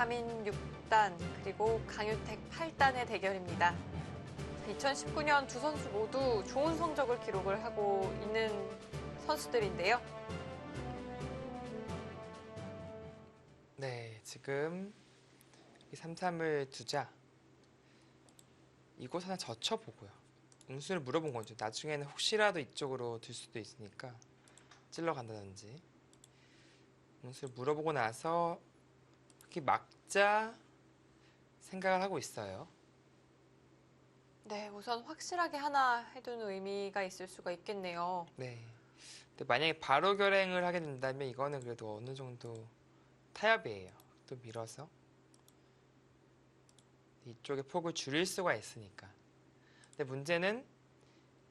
박하민 6단 그리고 강유택 8단의 대결입니다. 2019년 두 선수 모두 좋은 성적을 기록을 하고 있는 선수들인데요. 네, 지금 이 3-3을 두자 이곳 하나 젖혀보고요. 응수를 물어본 거죠. 나중에는 혹시라도 이쪽으로 둘 수도 있으니까 찔러 간다든지 응수를 물어보고 나서 이렇게 막자 생각을 하고 있어요. 네, 우선 확실하게 하나 해두는 의미가 있을 수가 있겠네요. 네. 근데 만약에 바로 결행을 하게 된다면 이거는 그래도 어느 정도 타협이에요. 또 밀어서 이쪽의 폭을 줄일 수가 있으니까. 근데 문제는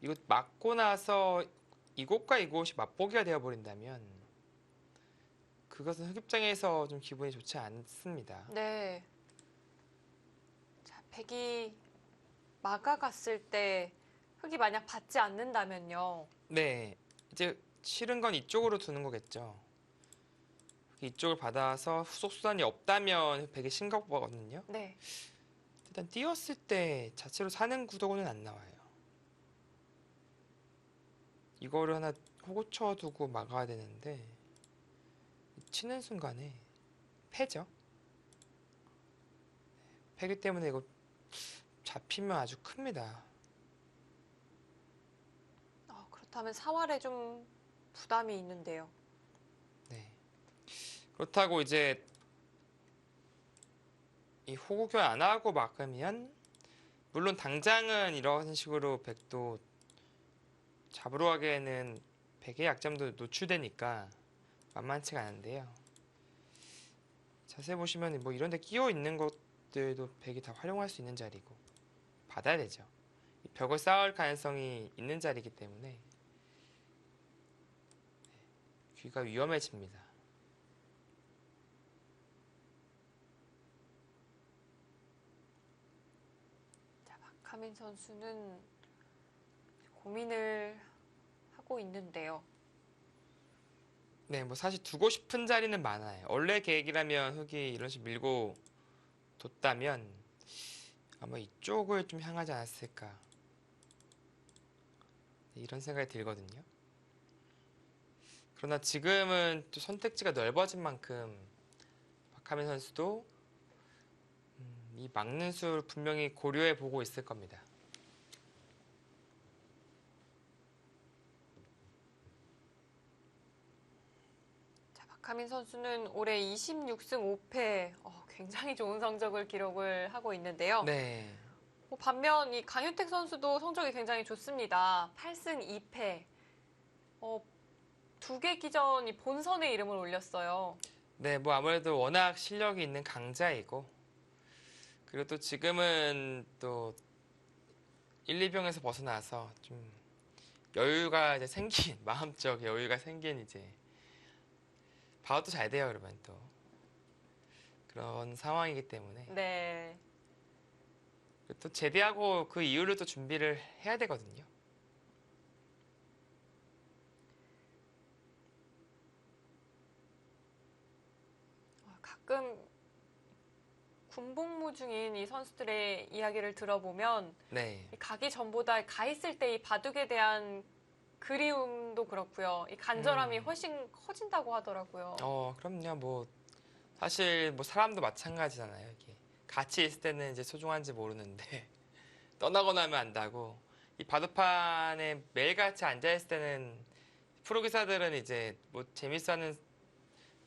이곳 막고 나서 이곳과 이곳이 맞보기가 되어버린다면 그것은 흑입장에서 좀 기분이 좋지 않습니다. 네. 자, 백이 막아갔을 때 흑이 만약 받지 않는다면요. 네, 이제 싫은 건 이쪽으로 두는 거겠죠. 이쪽을 받아서 후속 수단이 없다면 백이 심각하거든요. 네. 일단 띄었을 때 자체로 사는 구도는 안 나와요. 이거를 하나 호구쳐 두고 막아야 되는데 치는 순간에 패죠. 패기 때문에 이거 잡히면 아주 큽니다. 그렇다면 사활에 좀 부담이 있는데요. 네. 그렇다고 이제 이 호구결 안 하고 막으면 물론 당장은 이런 식으로 백도 잡으러 가기에는 백의 약점도 노출되니까 만만치가 않은데요. 자세히 보시면 뭐 이런 데 끼어 있는 것들도 백이 다 활용할 수 있는 자리고 받아야 되죠. 이 벽을 쌓을 가능성이 있는 자리이기 때문에 귀가 위험해집니다. 자, 박하민 선수는 고민을 하고 있는데요. 네, 뭐 사실 두고 싶은 자리는 많아요. 원래 계획이라면 흑이 이런 식으로 밀고 뒀다면 아마 이쪽을 좀 향하지 않았을까 이런 생각이 들거든요. 그러나 지금은 또 선택지가 넓어진 만큼 박하민 선수도 이 막는 수를 분명히 고려해 보고 있을 겁니다. 자, 박하민 선수는 올해 26승 5패, 굉장히 좋은 성적을 기록을 하고 있는데요. 네, 반면 이 강유택 선수도 성적이 굉장히 좋습니다. 8승 2패. 두 개 기전이 본선에 이름을 올렸어요. 네, 뭐 아무래도 워낙 실력이 있는 강자이고 그리고 또 지금은 또 1, 2병에서 벗어나서 좀 여유가 이제 생긴 마음적 여유가 생긴 이제 봐도 잘 돼요. 그러면 또 그런 상황이기 때문에 네. 또 제대하고 그 이후를 또 준비를 해야 되거든요. 가끔 군복무 중인 이 선수들의 이야기를 들어보면 네, 가기 전보다 가 있을 때 이 바둑에 대한 그리움도 그렇고요. 이 간절함이 훨씬 커진다고 하더라고요. 그럼요. 뭐 사실 뭐 사람도 마찬가지잖아요. 이게 같이 있을 때는 이제 소중한지 모르는데 떠나고 나면 안다고. 이 바둑판에 매일같이 앉아 있을 때는 프로 기사들은 이제 뭐 재밌어하는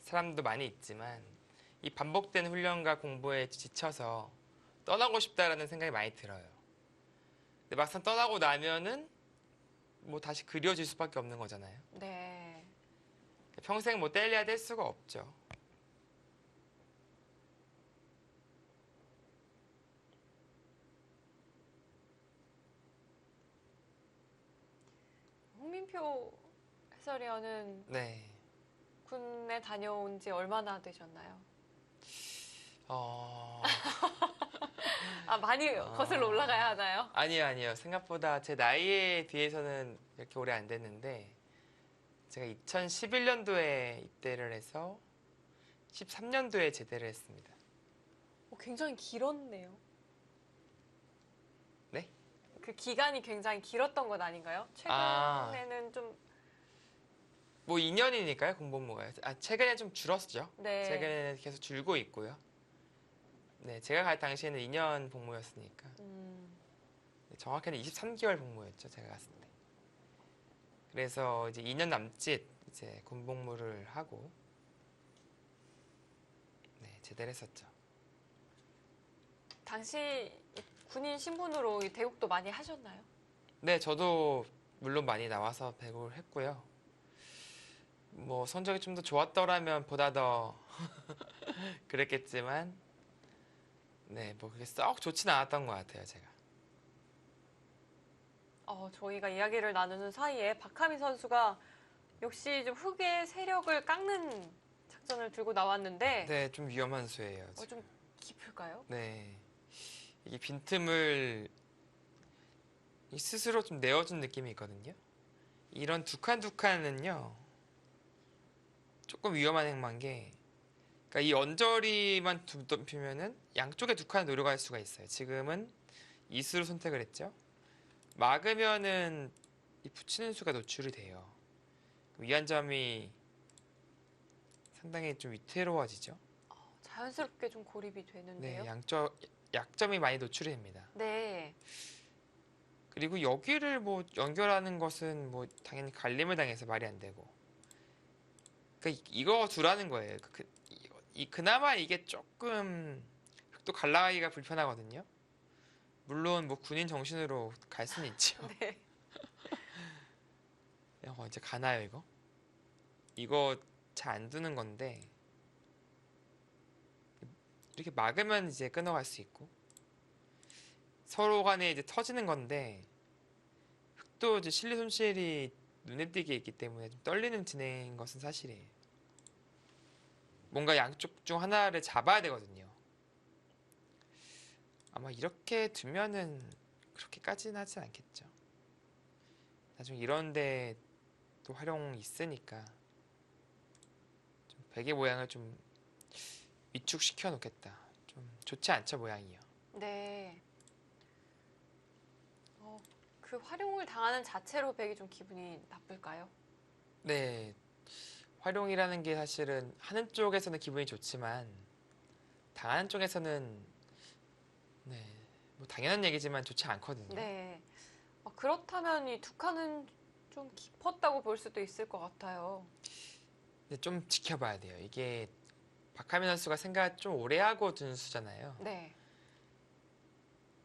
사람도 많이 있지만 이 반복된 훈련과 공부에 지쳐서 떠나고 싶다라는 생각이 많이 들어요. 근데 막상 떠나고 나면은 뭐 다시 그리워질 수밖에 없는 거잖아요. 네. 평생 뭐 뗄래야 뗄 수가 없죠. 홍민표 해설위원은 네. 군에 다녀온 지 얼마나 되셨나요? 많이 거슬러 올라가야 하나요? 아니요. 생각보다 제 나이에 비해서는 이렇게 오래 안 됐는데 제가 2011년도에 입대를 해서 13년도에 제대를 했습니다. 굉장히 길었네요. 네? 그 기간이 굉장히 길었던 건 아닌가요? 아. 최근에는 좀, 뭐 2년이니까요, 공복무가요. 최근에 좀 줄었죠. 네. 최근에는 계속 줄고 있고요. 네, 제가 갈 당시에는 2년 복무였으니까. 정확히는 23개월 복무였죠, 제가 갔을 때. 그래서 이제 2년 남짓 이제 군복무를 하고, 네, 제대를 했었죠. 당시 군인 신분으로 이 대국도 많이 하셨나요? 네, 저도 물론 많이 나와서 배구를 했고요. 뭐 성적이 좀 더 좋았더라면 보다 더 그랬겠지만, 네, 뭐 그게 썩 좋진 않았던 것 같아요, 제가. 저희가 이야기를 나누는 사이에 박하민 선수가 역시 좀 흑의 세력을 깎는 작전을 들고 나왔는데, 네, 좀 위험한 수예요. 좀 깊을까요? 네, 이게 빈틈을 스스로 좀 내어준 느낌이 있거든요. 이런 두 칸은요, 조금 위험한 행마인 게, 그러니까 이 언저리만 두면은 양쪽에 두 칸을 노려갈 수가 있어요. 지금은 이수를 선택을 했죠. 막으면은 이 붙이는 수가 노출이 돼요. 위안점이 상당히 좀 위태로워지죠. 자연스럽게 좀 고립이 네, 되는데요. 약점이 많이 노출이 됩니다. 네. 그리고 여기를 뭐 연결하는 것은 뭐 당연히 갈림을 당해서 말이 안 되고. 그러니까 이거 두라는 거예요. 그나마 이게 조금 또 갈라가기가 불편하거든요. 물론 뭐 군인 정신으로 갈 수는 있죠. 네. 이제 가나요 이거? 이거 잘 안 두는 건데 이렇게 막으면 이제 끊어갈 수 있고 서로 간에 이제 터지는 건데 흑도 이제 실리 손실이 눈에 띄게 있기 때문에 좀 떨리는 진행인 것은 사실이에요. 뭔가 양쪽 중 하나를 잡아야 되거든요. 아마 이렇게 두면은 그렇게까지는 하진 않겠죠. 나중에 이런데 또 활용이 있으니까 좀 베개 모양을 좀 위축시켜 놓겠다. 좀 좋지 않죠 모양이요. 네. 그 활용을 당하는 자체로 백이 좀 기분이 나쁠까요? 네, 활용이라는 게 사실은 하는 쪽에서는 기분이 좋지만 당하는 쪽에서는 네, 뭐 당연한 얘기지만 좋지 않거든요. 네. 그렇다면 이 두 칸은 좀 깊었다고 볼 수도 있을 것 같아요. 근데 좀 지켜봐야 돼요. 이게 박하민 선수가 생각 좀 오래 하고 둔 수잖아요. 네.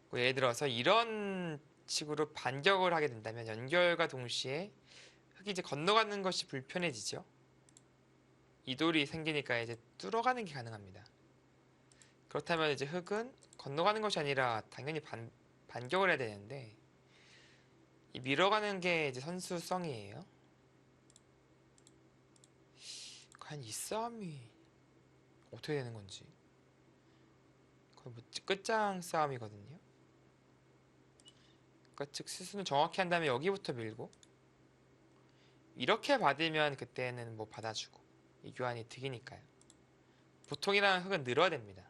뭐 예를 들어서 이런 식으로 반격을 하게 된다면 연결과 동시에 흙이 이제 건너가는 것이 불편해지죠. 이돌이 생기니까 이제 뚫어가는 게 가능합니다. 그렇다면 이제 흙은 건너가는 것이 아니라 당연히 반격을 해야 되는데 이 밀어가는 게 이제 선수성이에요. 과연 이 싸움이 어떻게 되는 건지 거의 뭐 끝장 싸움이거든요. 그러니까 즉 수순을 정확히 한다면 여기부터 밀고 이렇게 받으면 그때는 뭐 받아주고 이 교환이 득이니까요. 보통이라는 흙은 늘어야 됩니다.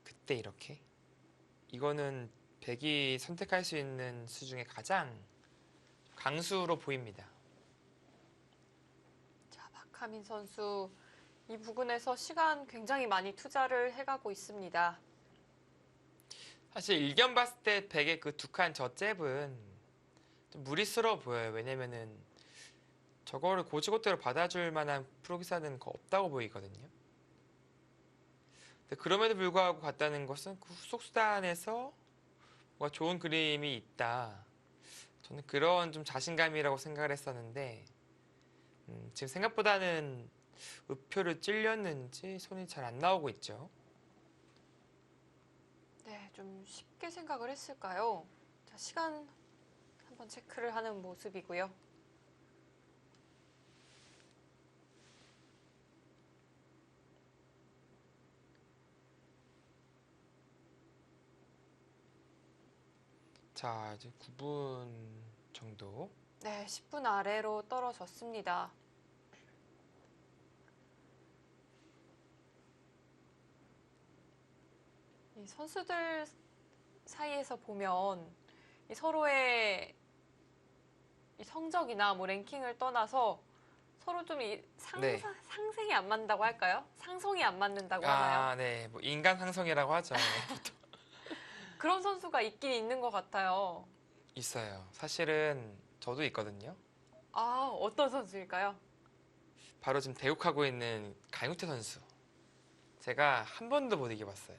그때 이렇게 이거는 백이 선택할 수 있는 수 중에 가장 강수로 보입니다. 자, 박하민 선수 이 부분에서 시간 굉장히 많이 투자를 해가고 있습니다. 사실 일견 봤을 때 백의 그 두 칸 저 잽은 좀 무리스러워 보여요. 왜냐면은 저거를 고지고대로 받아줄 만한 프로기사는 없다고 보이거든요. 근데 그럼에도 불구하고 갔다는 것은 그 후속 수단에서 뭔가 좋은 그림이 있다. 저는 그런 좀 자신감이라고 생각을 했었는데 지금 생각보다는 우표를 찔렸는지 손이 잘 안 나오고 있죠. 네, 좀 쉽게 생각을 했을까요? 자, 시간 한번 체크를 하는 모습이고요. 자, 이제 9분 정도. 네, 10분 아래로 떨어졌습니다. 이 선수들 사이에서 보면 이 서로의 이 성적이나 뭐 랭킹을 떠나서 서로 좀 네. 상생이 안 맞는다고 할까요? 상성이 안 맞는다고 하나요? 아, 네. 뭐 인간 상성이라고 하죠. 네. 그런 선수가 있긴 있는 것 같아요. 있어요. 사실은 저도 있거든요. 아, 어떤 선수일까요? 바로 지금 대국하고 있는 강유태 선수. 제가 한 번도 못 이겨봤어요.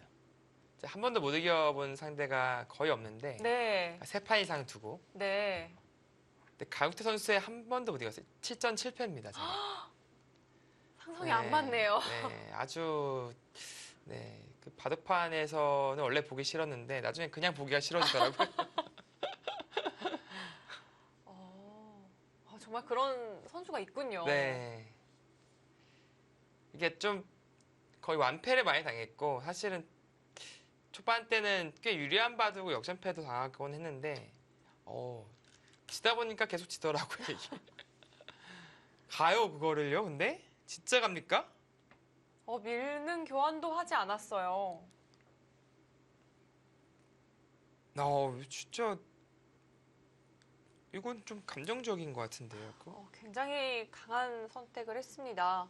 제가 한 번도 못 이겨본 상대가 거의 없는데 네, 세 판 이상 두고. 네. 근데 강유태 선수의 한 번도 못 이겼어요. 7전 7패입니다, 제가. 상성이 안 네, 맞네요. 네, 아주 네, 그 바둑판에서는 원래 보기 싫었는데 나중에 그냥 보기가 싫어지더라고요. 정말 그런 선수가 있군요. 네, 이게 좀 거의 완패를 많이 당했고 사실은 초반 때는 꽤 유리한 바둑 역전패도 당하곤 했는데 지다 보니까 계속 지더라고요, 이게. 가요, 그거를요, 근데? 진짜 갑니까? 밀는 교환도 하지 않았어요. 진짜 이건 좀 감정적인 것 같은데요. 굉장히 강한 선택을 했습니다.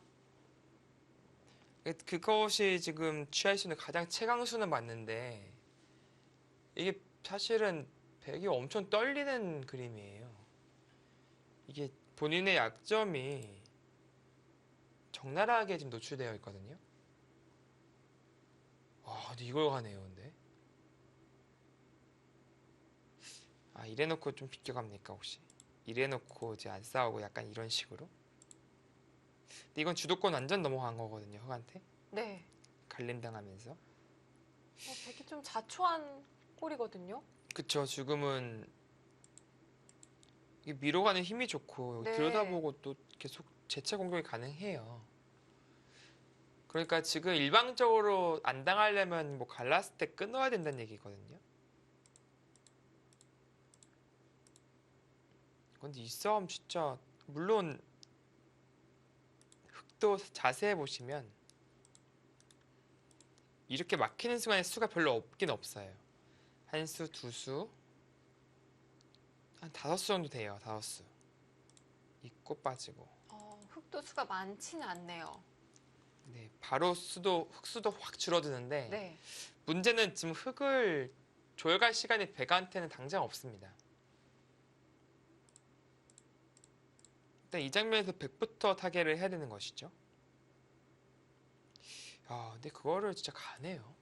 그것이 지금 취할 수 있는 가장 최강수는 맞는데 이게 사실은 백이 엄청 떨리는 그림이에요. 이게 본인의 약점이 적나라하게 지금 노출되어 있거든요. 근데 이걸 가네요, 근데. 이래놓고 좀 비껴갑니까, 혹시? 이래놓고 이제 안 싸우고 약간 이런 식으로? 근데 이건 주도권 완전 넘어간 거거든요, 흑한테. 네. 갈림당하면서. 백이 좀 자초한 꼴이거든요. 그쵸, 지금은 이게 밀어가는 힘이 좋고 여기 네. 들여다보고 또 계속 재체 공격이 가능해요. 그러니까 지금 일방적으로 안 당하려면 뭐 갈랐을 때 끊어야 된다는 얘기거든요. 근데 이 싸움 진짜 물론 흑도 자세히 보시면 이렇게 막히는 순간에 수가 별로 없긴 없어요. 한 수, 두 수, 한 5수 정도 돼요. 5수. 있고 빠지고. 흑도 수가 많지는 않네요. 네, 바로 흑수도 확 줄어드는데 네. 문제는 지금 흑을 조여갈 시간이 백한테는 당장 없습니다. 일단 이 장면에서 백부터 타겟을 해야 되는 것이죠. 근데 그거를 진짜 가네요.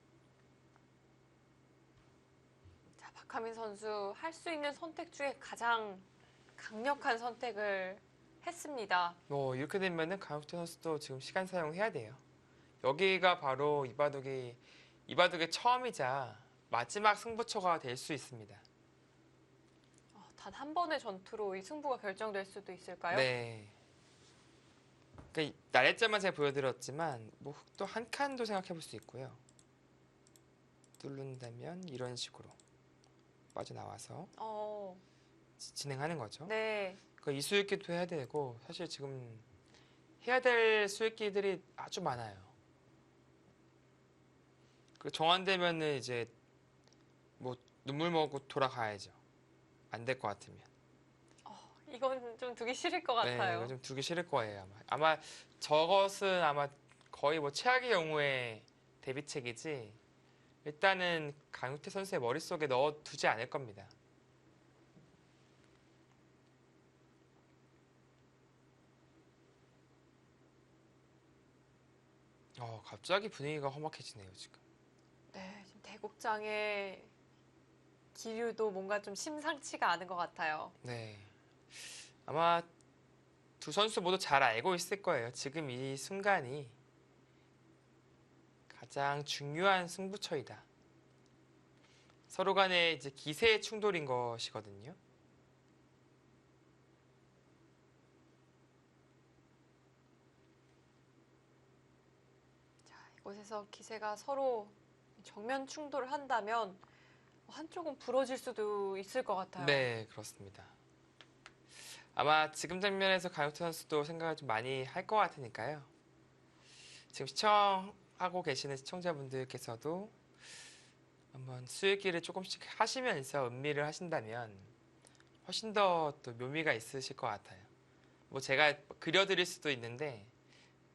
자, 박하민 선수 할 수 있는 선택 중에 가장 강력한 선택을 했습니다. 이렇게 되면은 강혁태 선수도 지금 시간 사용해야 돼요. 여기가 바로 이 바둑의 처음이자 마지막 승부처가 될 수 있습니다. 단 한 번의 전투로 이 승부가 결정될 수도 있을까요? 네. 그러니까 나랫자만 제가 보여드렸지만 뭐 흑도 한 칸도 생각해 볼 수 있고요. 뚫는다면 이런 식으로 빠져나와서 진행하는 거죠. 네. 그러니까 이 수익기도 해야 되고 사실 지금 해야 될 수익기들이 아주 많아요. 그 정한되면은 이제 뭐 눈물 먹고 돌아가야죠. 안 될 것 같으면. 이건 좀 두기 싫을 것 네, 같아요. 이거 좀 두기 싫을 거예요. 아마 저것은 아마 거의 뭐 최악의 경우에 대비책이지. 일단은 강유태 선수의 머릿속에 넣어두지 않을 겁니다. 갑자기 분위기가 험악해지네요, 지금. 네, 지금 대국장의 기류도 뭔가 좀 심상치가 않은 것 같아요. 네. 아마 두 선수 모두 잘 알고 있을 거예요. 지금 이 순간이 가장 중요한 승부처이다. 서로 간에 이제 기세의 충돌인 것이거든요. 자, 이곳에서 기세가 서로 정면 충돌을 한다면 한쪽은 부러질 수도 있을 것 같아요. 네, 그렇습니다. 아마 지금 장면에서 강혁태 선수도 생각을 좀 많이 할 것 같으니까요. 지금 시청하고 계시는 시청자분들께서도 한번 수일기를 조금씩 하시면서 음미를 하신다면 훨씬 더 또 묘미가 있으실 것 같아요. 뭐 제가 그려드릴 수도 있는데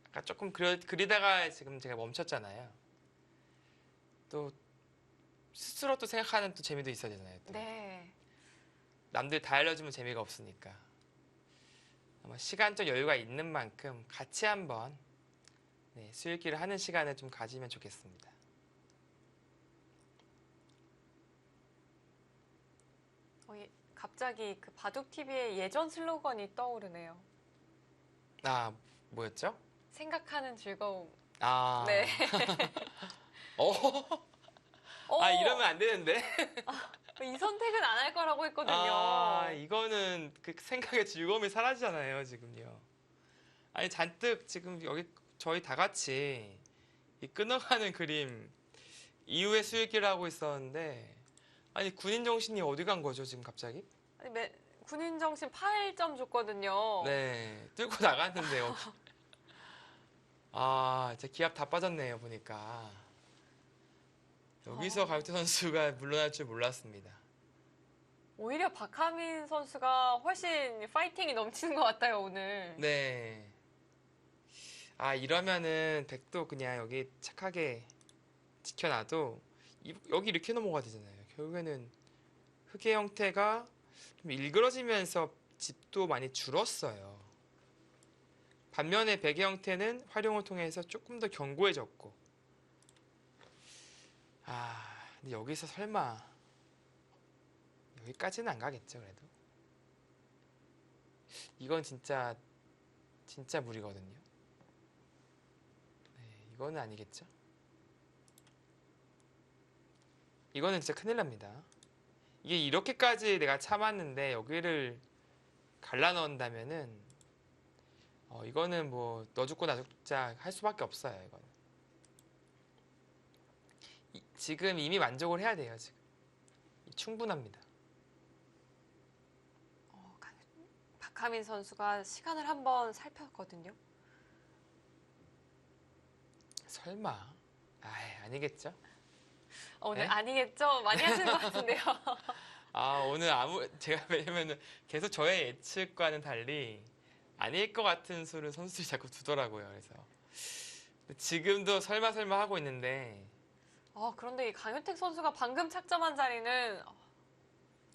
아까 조금 그리다가 지금 제가 멈췄잖아요. 또 스스로 또 생각하는 또 재미도 있어야 되잖아요. 또. 네. 남들 다 알려주면 재미가 없으니까. 아마 시간적 여유가 있는 만큼 같이 한번 네, 수일기를 하는 시간을 좀 가지면 좋겠습니다. 갑자기 그 바둑 TV의 예전 슬로건이 떠오르네요. 아, 뭐였죠? 생각하는 즐거움. 아, 네. 아 이러면 안 되는데. 이 선택은 안 할 거라고 했거든요. 아, 이거는 그 생각의 즐거움이 사라지잖아요, 지금요. 아니, 잔뜩 지금 여기 저희 다 같이 이 끊어가는 그림 이후에 수일기를 하고 있었는데, 아니, 군인 정신이 어디 간 거죠, 지금 갑자기? 아니, 군인 정신 8점 줬거든요. 네, 뚫고 나갔는데, 여기. 아, 제 기합 다 빠졌네요, 보니까. 여기서 강유태 선수가 물러날 줄 몰랐습니다. 오히려 박하민 선수가 훨씬 파이팅이 넘치는 것 같아요, 오늘. 네. 아, 이러면은 백도 그냥 여기 착하게 지켜놔도 여기 이렇게 넘어가야 되잖아요. 결국에는 흙의 형태가 좀 일그러지면서 집도 많이 줄었어요. 반면에 백의 형태는 활용을 통해서 조금 더 견고해졌고. 아, 근데 여기서 설마 여기까지는 안 가겠죠, 그래도. 이건 진짜 무리거든요. 네, 이거는 아니겠죠? 이거는 진짜 큰일 납니다. 이게 이렇게까지 내가 참았는데 여기를 갈라 넣는다면은 이거는 뭐 너 죽고 나 죽자 할 수밖에 없어요. 이거는 지금 이미 만족을 해야 돼요. 지금 충분합니다. 박하민 선수가 시간을 한번 살폈거든요. 설마 아니겠죠? 오늘 네? 아니겠죠? 많이 하시는 것 같은데요. 아 오늘 제가 왜냐면은 계속 저의 예측과는 달리 아닐 것 같은 수를 선수들이 자꾸 두더라고요. 그래서 지금도 설마 하고 있는데 그런데 이 강효택 선수가 방금 착점한 자리는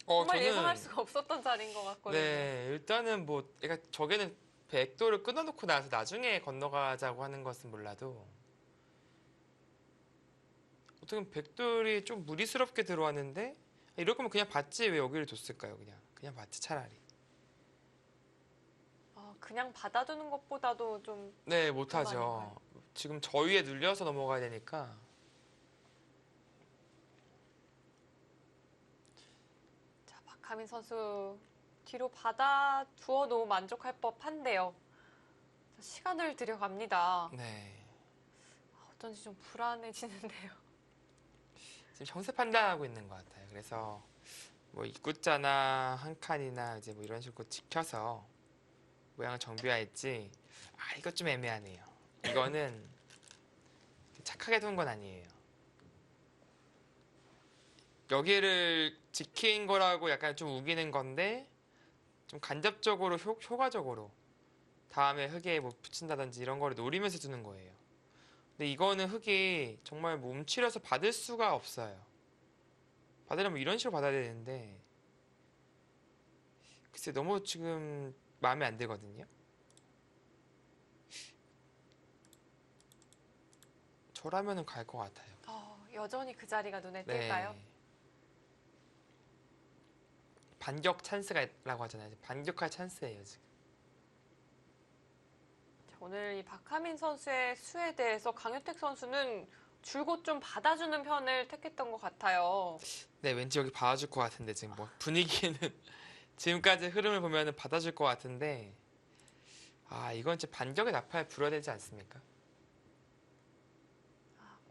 정말 예상할 수가 없었던 자리인 것 같거든요. 네, 일단은 뭐, 그러니까 저게는 백도를 끊어놓고 나서 나중에 건너가자고 하는 것은 몰라도 어떻게 백돌이 좀 무리스럽게 들어왔는데 이럴 거면 그냥 받지 왜 여기를 뒀을까요? 그냥 받지 차라리. 그냥 받아두는 것보다도 좀 네, 못하죠. 지금 저 위에 눌려서 넘어가야 되니까. 자, 박하민 선수 뒤로 받아두어도 만족할 법한데요. 시간을 들여갑니다. 네. 어쩐지 좀 불안해지는데요. 지금 형세 판단하고 있는 것 같아요. 그래서 뭐 입구자나 한 칸이나 이제 뭐 이런 식으로 지켜서 모양을 정비할지 이것 좀 애매하네요. 이거는 착하게 둔 건 아니에요. 여기를 지킨 거라고 약간 좀 우기는 건데 좀 간접적으로 효과적으로 다음에 흙에 뭐 붙인다든지 이런 거를 노리면서 두는 거예요. 근데 이거는 흙이 정말 뭐 움츠려서 받을 수가 없어요. 받으려면 이런 식으로 받아야 되는데 글쎄 너무 지금 마음에 안 들거든요. 저라면은 갈 것 같아요. 여전히 그 자리가 눈에 네. 띌까요? 반격 찬스가라고 하잖아요. 반격할 찬스예요 지금. 자, 오늘 이 박하민 선수의 수에 대해서 강효택 선수는 줄곧 좀 받아주는 편을 택했던 것 같아요. 네, 왠지 여기 받아줄 것 같은데 지금 뭐 분위기는 지금까지 흐름을 보면은 받아줄 것 같은데 이건 진짜 반격의 나팔 불어야 되지 않습니까?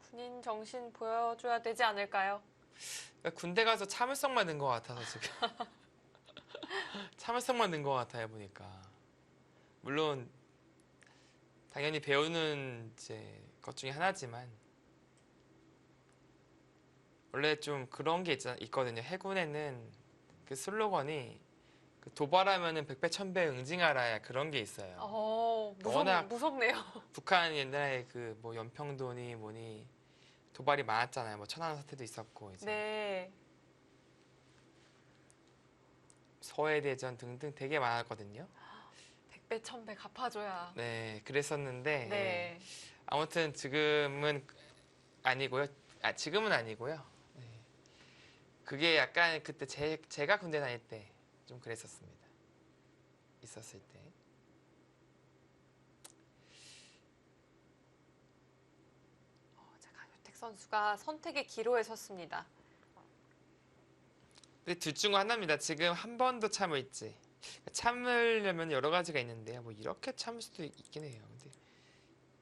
군인 정신 보여줘야 되지 않을까요? 그러니까 군대 가서 참을성만 는 것 같아서 지금 참을성만 는 것 같아요 보니까. 물론 당연히 배우는 이제 것 중에 하나지만 원래 좀 그런 게 있거든요. 해군에는 그 슬로건이 그 도발하면은 백배 천배 응징하라 그런 게 있어요. 워낙 무섭네요. 북한 옛날에 그 뭐 연평도니 뭐니 도발이 많았잖아요. 뭐 천안 사태도 있었고 이제 네. 서해대전 등등 되게 많았거든요. 백배 천배 갚아줘야. 네, 그랬었는데 네. 아무튼 지금은 아니고요. 지금은 아니고요. 네. 그게 약간 그때 제가 군대 다닐 때 좀 그랬었습니다. 있었을 때. 자, 강효택 선수가 선택의 기로에 섰습니다. 근데 둘 중 하나입니다. 지금 한 번 더 참을지. 참으려면 여러 가지가 있는데요. 뭐 이렇게 참을 수도 있긴 해요. 근데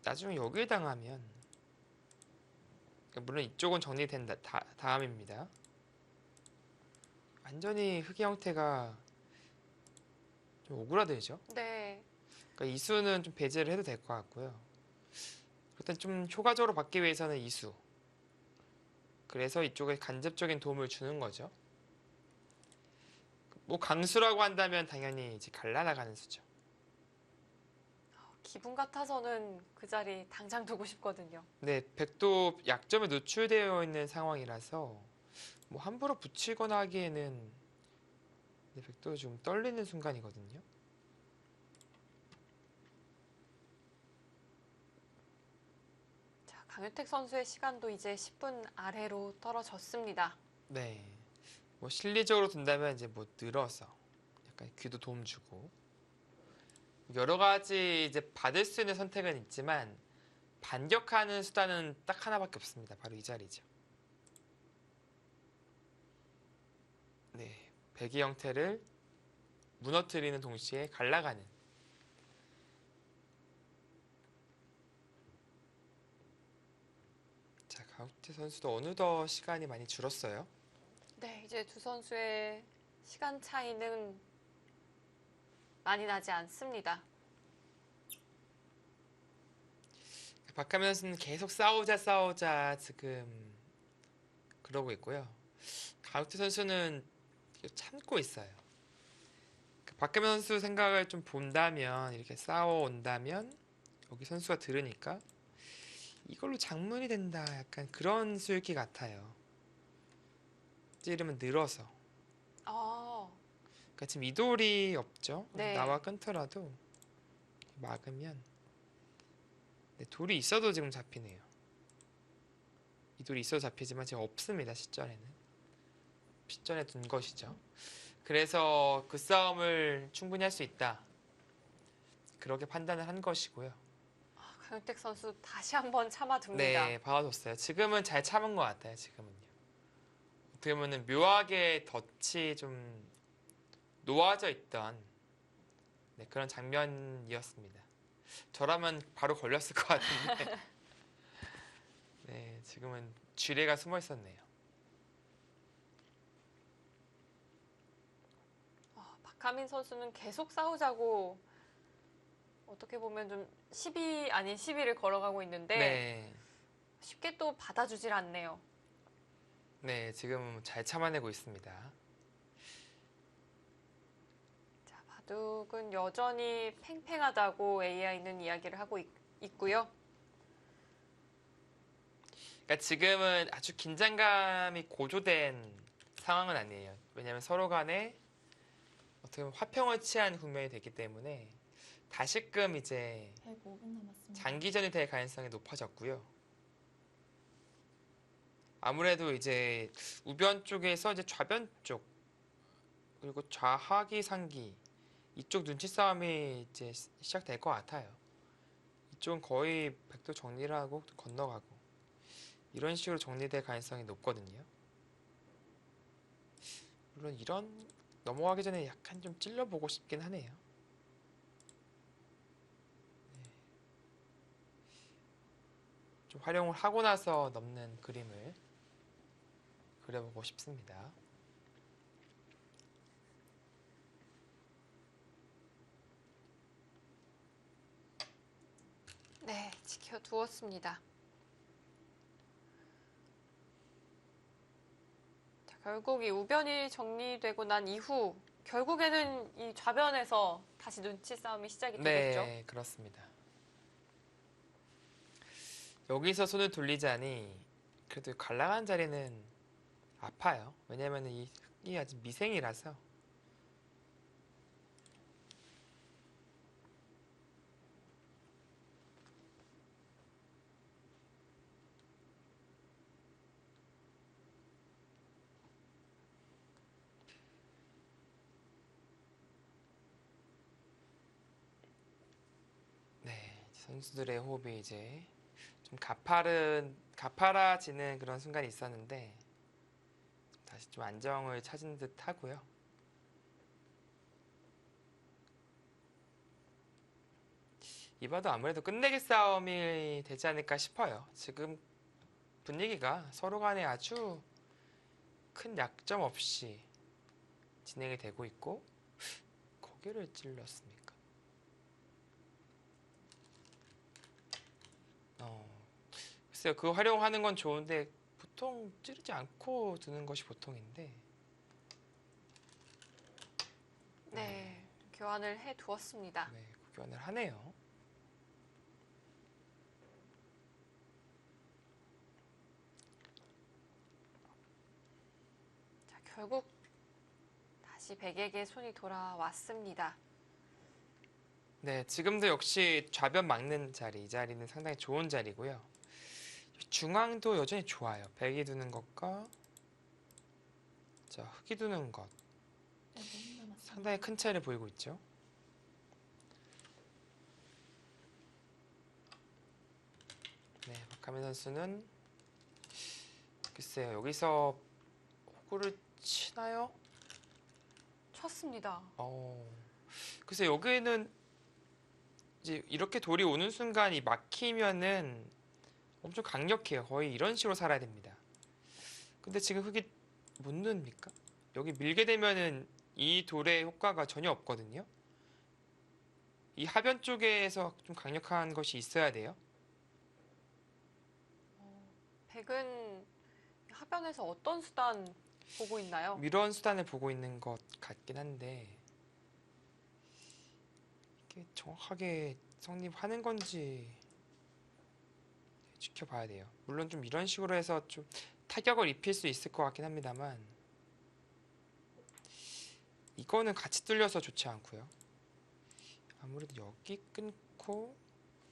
나중에 여길 당하면 물론 이쪽은 정리된 다음입니다. 완전히 흑의 형태가 좀 오그라들죠. 네. 그러니까 이수는 좀 배제를 해도 될 것 같고요. 일단 좀 효과적으로 받기 위해서는 이수. 그래서 이쪽에 간접적인 도움을 주는 거죠. 뭐 강수라고 한다면 당연히 이제 갈라나가는 수죠. 기분 같아서는 그 자리 당장 두고 싶거든요. 네, 백도 약점에 노출되어 있는 상황이라서 뭐 함부로 붙이거나 하기에는 네, 백도 좀 떨리는 순간이거든요. 자, 강효택 선수의 시간도 이제 10분 아래로 떨어졌습니다. 네, 뭐 실리적으로 둔다면 이제 뭐 늘어서 약간 귀도 도움 주고 여러 가지 이제 받을 수 있는 선택은 있지만 반격하는 수단은 딱 하나밖에 없습니다. 바로 이 자리죠. 네, 백의 형태를 무너뜨리는 동시에 갈라가는. 자, 가우트 선수도 어느덧 시간이 많이 줄었어요. 네, 이제 두 선수의 시간 차이는 많이 나지 않습니다. 박하면 선수는 계속 싸우자 지금 그러고 있고요. 가우트 선수는 참고 있어요. 박하면 선수 생각을 좀 본다면 이렇게 싸워온다면 여기 선수가 들으니까 이걸로 장문이 된다 약간 그런 수익기 같아요. 찌르면 늘어서. 아, 그러니까 지금 이돌이 없죠. 네. 나와 끊더라도 막으면 네, 돌이 있어도 지금 잡히네요. 이돌이 있어도 잡히지만 지금 없습니다. 시전에 둔 것이죠. 그래서 그 싸움을 충분히 할 수 있다. 그렇게 판단을 한 것이고요. 강효택 선수 다시 한번 참아둡니다. 네, 봐줬어요. 지금은 잘 참은 것 같아요. 지금은요. 어떻게 보면 묘하게 덫이 좀 놓아져 있던 네, 그런 장면이었습니다. 저라면 바로 걸렸을 것 같은데 네, 지금은 쥐레가 숨어 있었네요. 박하민 선수는 계속 싸우자고 어떻게 보면 좀 시비 아닌 시비를 걸어가고 있는데 네, 쉽게 또 받아주질 않네요. 네, 지금 잘 참아내고 있습니다. 자, 바둑은 여전히 팽팽하다고 AI는 이야기를 하고 있고요. 그러니까 지금은 아주 긴장감이 고조된 상황은 아니에요. 왜냐하면 서로 간에 어떻게 보면 화평을 취한 국면이 됐기 때문에 다시금 이제 105분 남았습니다. 장기전이 될 가능성이 높아졌고요. 아무래도 이제 우변 쪽에서 이제 좌변 쪽 그리고 좌하기 상기 이쪽 눈치 싸움이 이제 시작될 것 같아요. 이쪽은 거의 백도 정리를 하고 건너가고 이런 식으로 정리될 가능성이 높거든요. 물론 이런 넘어가기 전에 약간 좀 찔러보고 싶긴 하네요. 좀 활용을 하고 나서 넘는 그림을 그려보고 싶습니다. 네, 지켜두었습니다. 결국 이 우변이 정리되고 난 이후 결국에는 이 좌변에서 다시 눈치 싸움이 시작이 되겠죠. 네, 그렇습니다. 여기서 손을 돌리자니 그래도 갈라간 자리는 아파요. 왜냐면 이 흙이 아직 미생이라서. 네, 선수들의 호흡이 이제 좀 가파라지는 그런 순간이 있었는데 다시 좀 안정을 찾은 듯 하고요. 이봐도 아무래도 끝내기 싸움이 되지 않을까 싶어요. 지금 분위기가 서로 간에 아주 큰 약점 없이 진행이 되고 있고, 고개를 찔렀습니까? 글쎄요, 그 활용하는 건 좋은데 보통 찌르지 않고 두는 것이 보통인데. 네, 교환을 해 두었습니다. 네, 구견을 하네요. 자, 결국 다시 백에게 손이 돌아왔습니다. 네, 지금도 역시 좌변 막는 자리, 이 자리는 상당히 좋은 자리고요. 중앙도 여전히 좋아요. 백이 두는 것과 자, 흑이 두는 것. 상당히 큰 차이를 보이고 있죠. 네, 박하민 선수는 글쎄요, 여기서 호구를 치나요? 쳤습니다. 글쎄 여기는 이제 이렇게 돌이 오는 순간 이 막히면은 엄청 강력해요. 거의 이런 식으로 살아야 됩니다. 근데 지금 흑이 못 넣습니까? 여기 밀게 되면은 이 돌의 효과가 전혀 없거든요. 이 하변 쪽에서 좀 강력한 것이 있어야 돼요. 백은 하변에서 어떤 수단 보고 있나요? 이런 수단을 보고 있는 것 같긴 한데 이게 정확하게 성립하는 건지 지켜봐야 돼요. 물론 좀 이런 식으로 해서 좀 타격을 입힐 수 있을 것 같긴 합니다만 이거는 같이 뚫려서 좋지 않고요. 아무래도 여기 끊고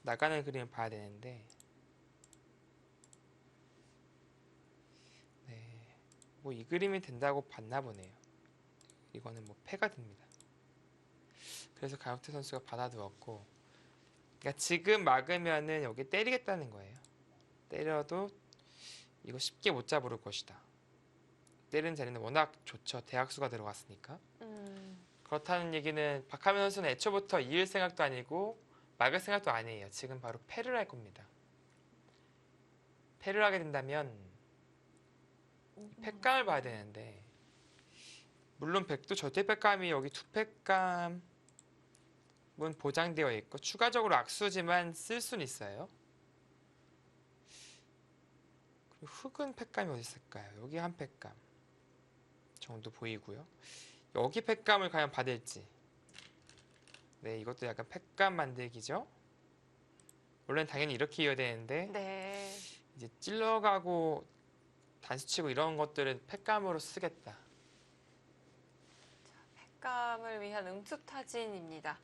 나가는 그림을 봐야 되는데 네, 뭐 이 그림이 된다고 봤나 보네요. 이거는 뭐 패가 됩니다. 그래서 강혁태 선수가 받아두었고 그러니까 지금 막으면은 여기 때리겠다는 거예요. 때려도 이거 쉽게 못 잡을 것이다. 때리는 자리는 워낙 좋죠. 대학수가 들어갔으니까. 그렇다는 얘기는 박하민 선수는 애초부터 이을 생각도 아니고 막을 생각도 아니에요. 지금 바로 패를 할 겁니다. 패를 하게 된다면 패감을 봐야 되는데 물론 백도 절대 패감이 여기 두 패감은 보장되어 있고 추가적으로 악수지만 쓸 수는 있어요. 그리고 흑은 패감이 어디 있을까요? 여기 한 패감 정도 보이고요. 여기 팩감을 과연 받을지. 네, 이것도 약간 팩감 만들기죠. 원래는 당연히 이렇게 이어야 되는데 네. 이제 찔러가고 단수치고 이런 것들은 팩감으로 쓰겠다. 팩감을 위한 응축타진입니다.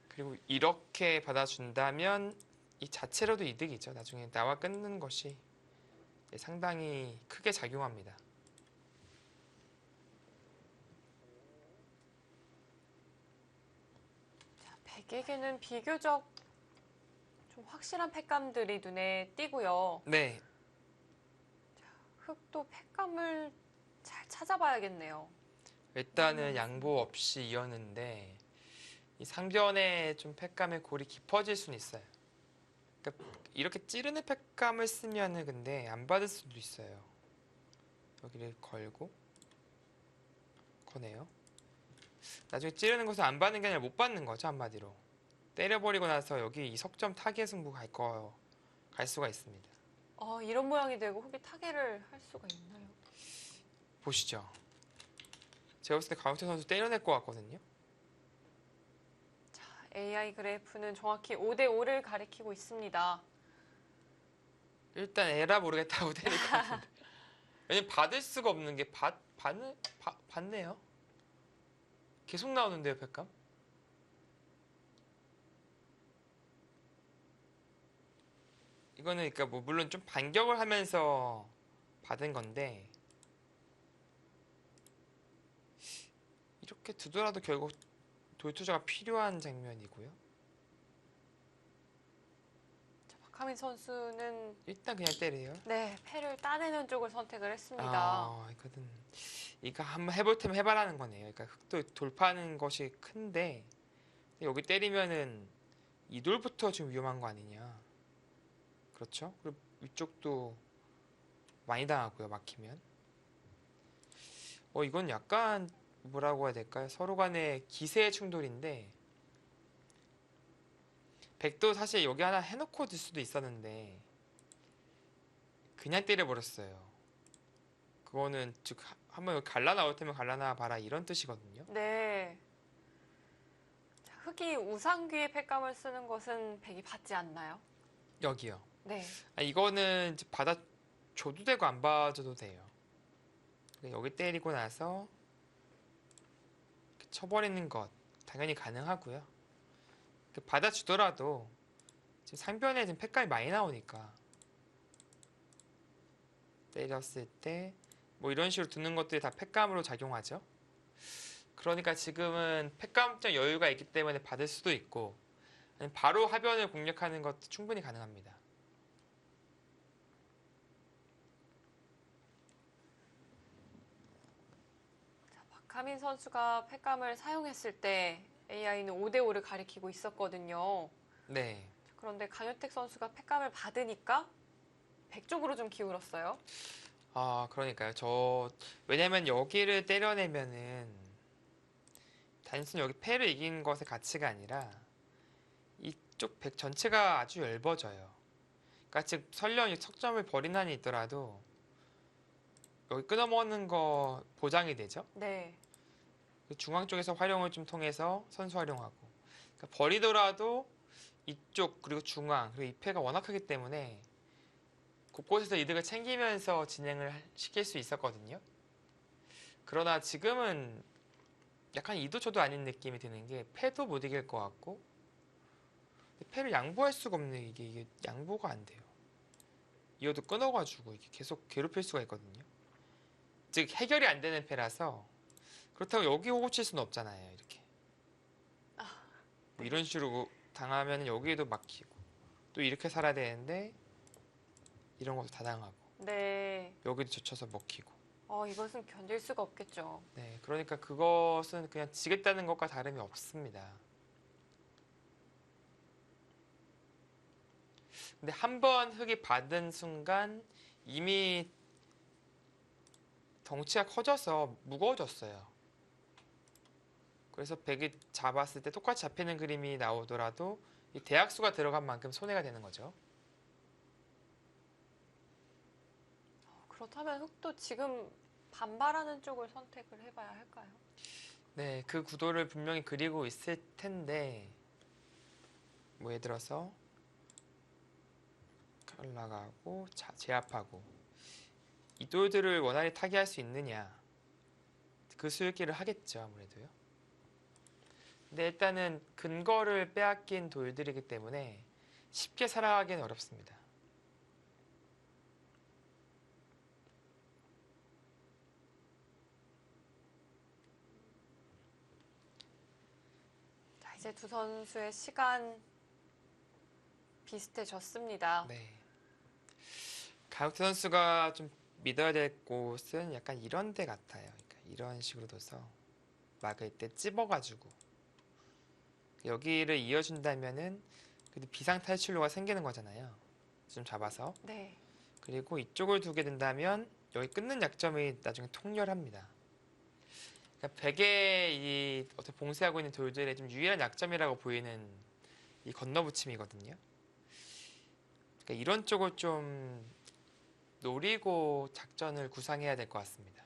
그리고 이렇게 받아준다면 이 자체로도 이득이죠. 나중에 나와 끊는 것이 상당히 크게 작용합니다. 백에게는 비교적 좀 확실한 팩감들이 눈에 띄고요. 네, 흑도 팩감을 잘 찾아봐야겠네요. 일단은 양보 없이 이었는데 이 상변에 좀 팩감의 골이 깊어질 수는 있어요. 그러니까 이렇게 찌르는 팩감을 쓰면은 근데 안 받을 수도 있어요. 여기를 걸고 거네요. 나중에 찌르는 것을 안 받는 게 아니라 못 받는 거죠, 한마디로. 때려버리고 나서 여기 이 석점 타겟 승부 갈 수가 있습니다. 이런 모양이 되고 흑이 타개를 할 수가 있나요? 보시죠. 제가 봤을 때 강우태 선수 때려낼 것 같거든요. AI 그래프는 정확히 5대5를 가리키고 있습니다. 일단 에라 모르겠다고 때릴 것 같은데. 왜냐면 받을 수가 없는 게 받네요. 계속 나오는데요, 백감? 이거는 그러니까 뭐 물론 좀 반격을 하면서 받은 건데 이렇게 두더라도 결국 돌투자가 필요한 장면이고요. 박하민 선수는 일단 그냥 때려요. 네, 패를 따내는 쪽을 선택을 했습니다. 이거 한번 해볼 테면 해봐라는 거네요. 그러니까 흑도 돌파하는 것이 큰데 여기 때리면은 이 돌부터 좀 위험한 거 아니냐. 그렇죠? 그리고 위쪽도 많이 당하고요. 막히면. 이건 약간 뭐라고 해야 될까요? 서로 간의 기세의 충돌인데 백도 사실 여기 하나 해놓고 들 수도 있었는데 그냥 때려버렸어요. 그거는 즉 한번 여기 갈라 나올 테면 갈라 나와 봐라 이런 뜻이거든요. 네. 자, 흑이 우상귀의 팩감을 쓰는 것은 백이 받지 않나요? 여기요. 네. 이거는 이제 받아줘도 되고 안 받아줘도 돼요. 여기 때리고 나서 쳐버리는 것 당연히 가능하고요. 받아주더라도 지금 상변에 지금 팩감이 많이 나오니까 때렸을 때 뭐 이런 식으로 두는 것들이 다 팩감으로 작용하죠. 그러니까 지금은 팩감적 여유가 있기 때문에 받을 수도 있고 바로 하변을 공략하는 것도 충분히 가능합니다. 자, 박하민 선수가 팩감을 사용했을 때 AI는 5대5를 가리키고 있었거든요. 네. 그런데 강효택 선수가 팩감을 받으니까 백 쪽으로 좀 기울었어요. 그러니까요. 왜냐면 여기를 때려내면은 단순히 여기 패를 이긴 것의 가치가 아니라 이쪽 백 전체가 아주 얇아져요. 그러니까 즉 설령 석점을 버린 한이 있더라도 여기 끊어먹는 거 보장이 되죠. 네. 중앙 쪽에서 활용을 좀 통해서 선수 활용하고 그러니까 버리더라도 이쪽 그리고 중앙 그리고 이 패가 워낙 크기 때문에 곳곳에서 이득을 챙기면서 진행을 시킬 수 있었거든요. 그러나 지금은 약간 이도 저도 아닌 느낌이 드는 게 패도 못 이길 것 같고 패를 양보할 수가 없네. 이게 양보가 안 돼요. 이어도 끊어가지고 이게 계속 괴롭힐 수가 있거든요. 즉 해결이 안 되는 패라서 그렇다고 여기 호구 칠 수는 없잖아요. 이렇게 뭐 이런 식으로 당하면 여기에도 막히고 또 이렇게 살아야 되는데 이런 것도 다 당하고 네. 여기도 젖혀서 먹히고 이것은 견딜 수가 없겠죠. 네, 그러니까 그것은 그냥 지겠다는 것과 다름이 없습니다. 근데 한 번 흙이 받은 순간 이미 덩치가 커져서 무거워졌어요. 그래서 백이 잡았을 때 똑같이 잡히는 그림이 나오더라도 이 대약수가 들어간 만큼 손해가 되는 거죠. 그렇다면 흑도 지금 반발하는 쪽을 선택을 해봐야 할까요? 네, 그 구도를 분명히 그리고 있을 텐데 뭐 예를 들어서 올라가고 제압하고 이 돌들을 원활히 타개할 수 있느냐 그 수일기를 하겠죠 아무래도요. 근데 일단은 근거를 빼앗긴 돌들이기 때문에 쉽게 살아가기는 어렵습니다. 자, 이제 두 선수의 시간 비슷해졌습니다. 네. 강혁태 선수가 좀 믿어야 될 곳은 약간 이런 데 같아요. 그러니까 이런 식으로 둬서 막을 때 찝어가지고 여기를 이어준다면은 그래도 비상 탈출로가 생기는 거잖아요. 좀 잡아서. 네. 그리고 이쪽을 두게 된다면 여기 끊는 약점이 나중에 통렬합니다. 그러니까 백의 이 어떻게 봉쇄하고 있는 돌들의 좀 유일한 약점이라고 보이는 이 건너붙임이거든요. 그러니까 이런 쪽을 좀 노리고 작전을 구상해야 될 것 같습니다.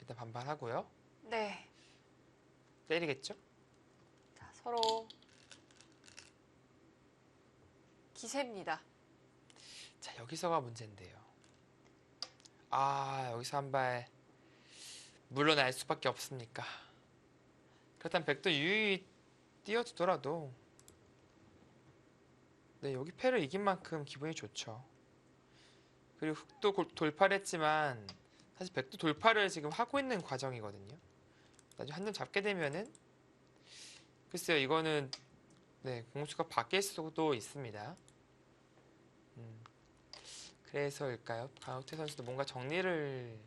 일단 반발하고요. 네. 때리겠죠? 자, 서로 기세입니다. 자, 여기서가 문제인데요. 아, 여기서 한 발 물러날 수밖에 없습니까? 그렇다면 백도 유유히 띄워주더라도 네, 여기 패를 이긴 만큼 기분이 좋죠. 그리고 흑도 돌파를 했지만 사실 백도 돌파를 지금 하고 있는 과정이거든요. 나중에 한 점 잡게 되면은 글쎄요, 이거는 네, 공수가 바뀔 수도 있습니다. 그래서일까요? 강호태 선수도 뭔가 정리를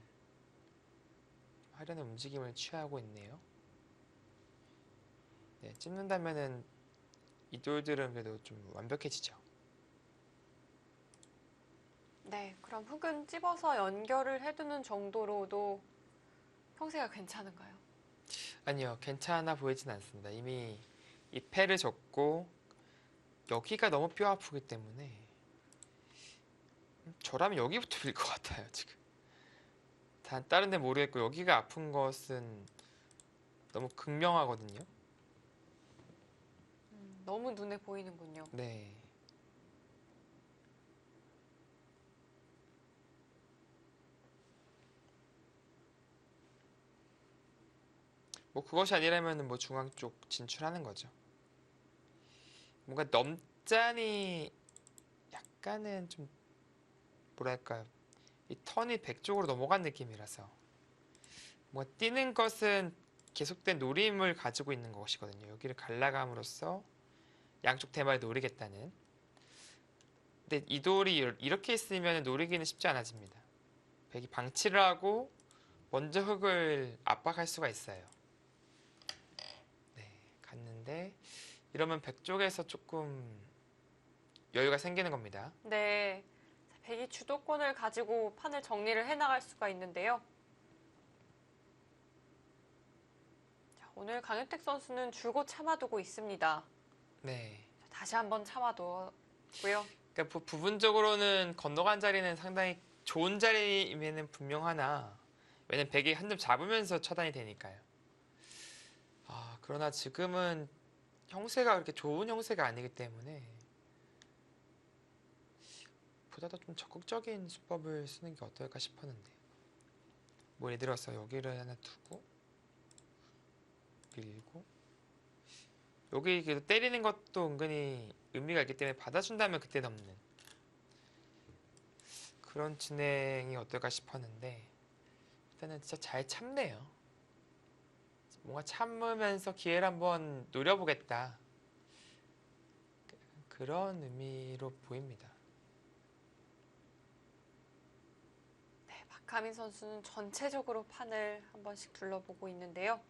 하려는 움직임을 취하고 있네요. 네, 찝는다면은 이 돌들은 그래도 좀 완벽해지죠. 네, 그럼 흙은 찝어서 연결을 해두는 정도로도 형세가 괜찮은가요? 아니요, 괜찮아 보이진 않습니다. 이미 이 패를 줬고 여기가 너무 뼈 아프기 때문에 저라면 여기부터 밀 것 같아요, 지금. 다른 데 모르겠고 여기가 아픈 것은 너무 극명하거든요. 너무 눈에 보이는군요. 네. 뭐 그것이 아니라면 뭐 중앙 쪽 진출하는 거죠. 뭔가 넘짠이 약간은 좀 뭐랄까요. 이 턴이 백 쪽으로 넘어간 느낌이라서 뭔가 뛰는 것은 계속된 노림을 가지고 있는 것이거든요. 여기를 갈라감으로써 양쪽 테마를 노리겠다는. 근데 이 돌이 이렇게 있으면 노리기는 쉽지 않아집니다. 백이 방치를 하고 먼저 흙을 압박할 수가 있어요. 네, 갔는데 이러면 백 쪽에서 조금 여유가 생기는 겁니다. 네, 백이 주도권을 가지고 판을 정리를 해나갈 수가 있는데요. 자, 오늘 강윤택 선수는 줄곧 참아두고 있습니다. 네. 다시 한번 참아두고요. 그러니까 부분적으로는 건너간 자리는 상당히 좋은 자리임에는 분명하나 왜냐면 백이 한 점 잡으면서 처단이 되니까요. 아, 그러나 지금은 형세가 그렇게 좋은 형세가 아니기 때문에 보다 더 좀 적극적인 수법을 쓰는 게 어떨까 싶었는데 뭐 예를 들어서 여기를 하나 두고 밀고 여기 그래도 때리는 것도 은근히 의미가 있기 때문에 받아준다면 그때 넘는 그런 진행이 어떨까 싶었는데 일단은 진짜 잘 참네요. 뭔가 참으면서 기회를 한번 노려보겠다. 그런 의미로 보입니다. 네, 박하민 선수는 전체적으로 판을 한 번씩 둘러보고 있는데요.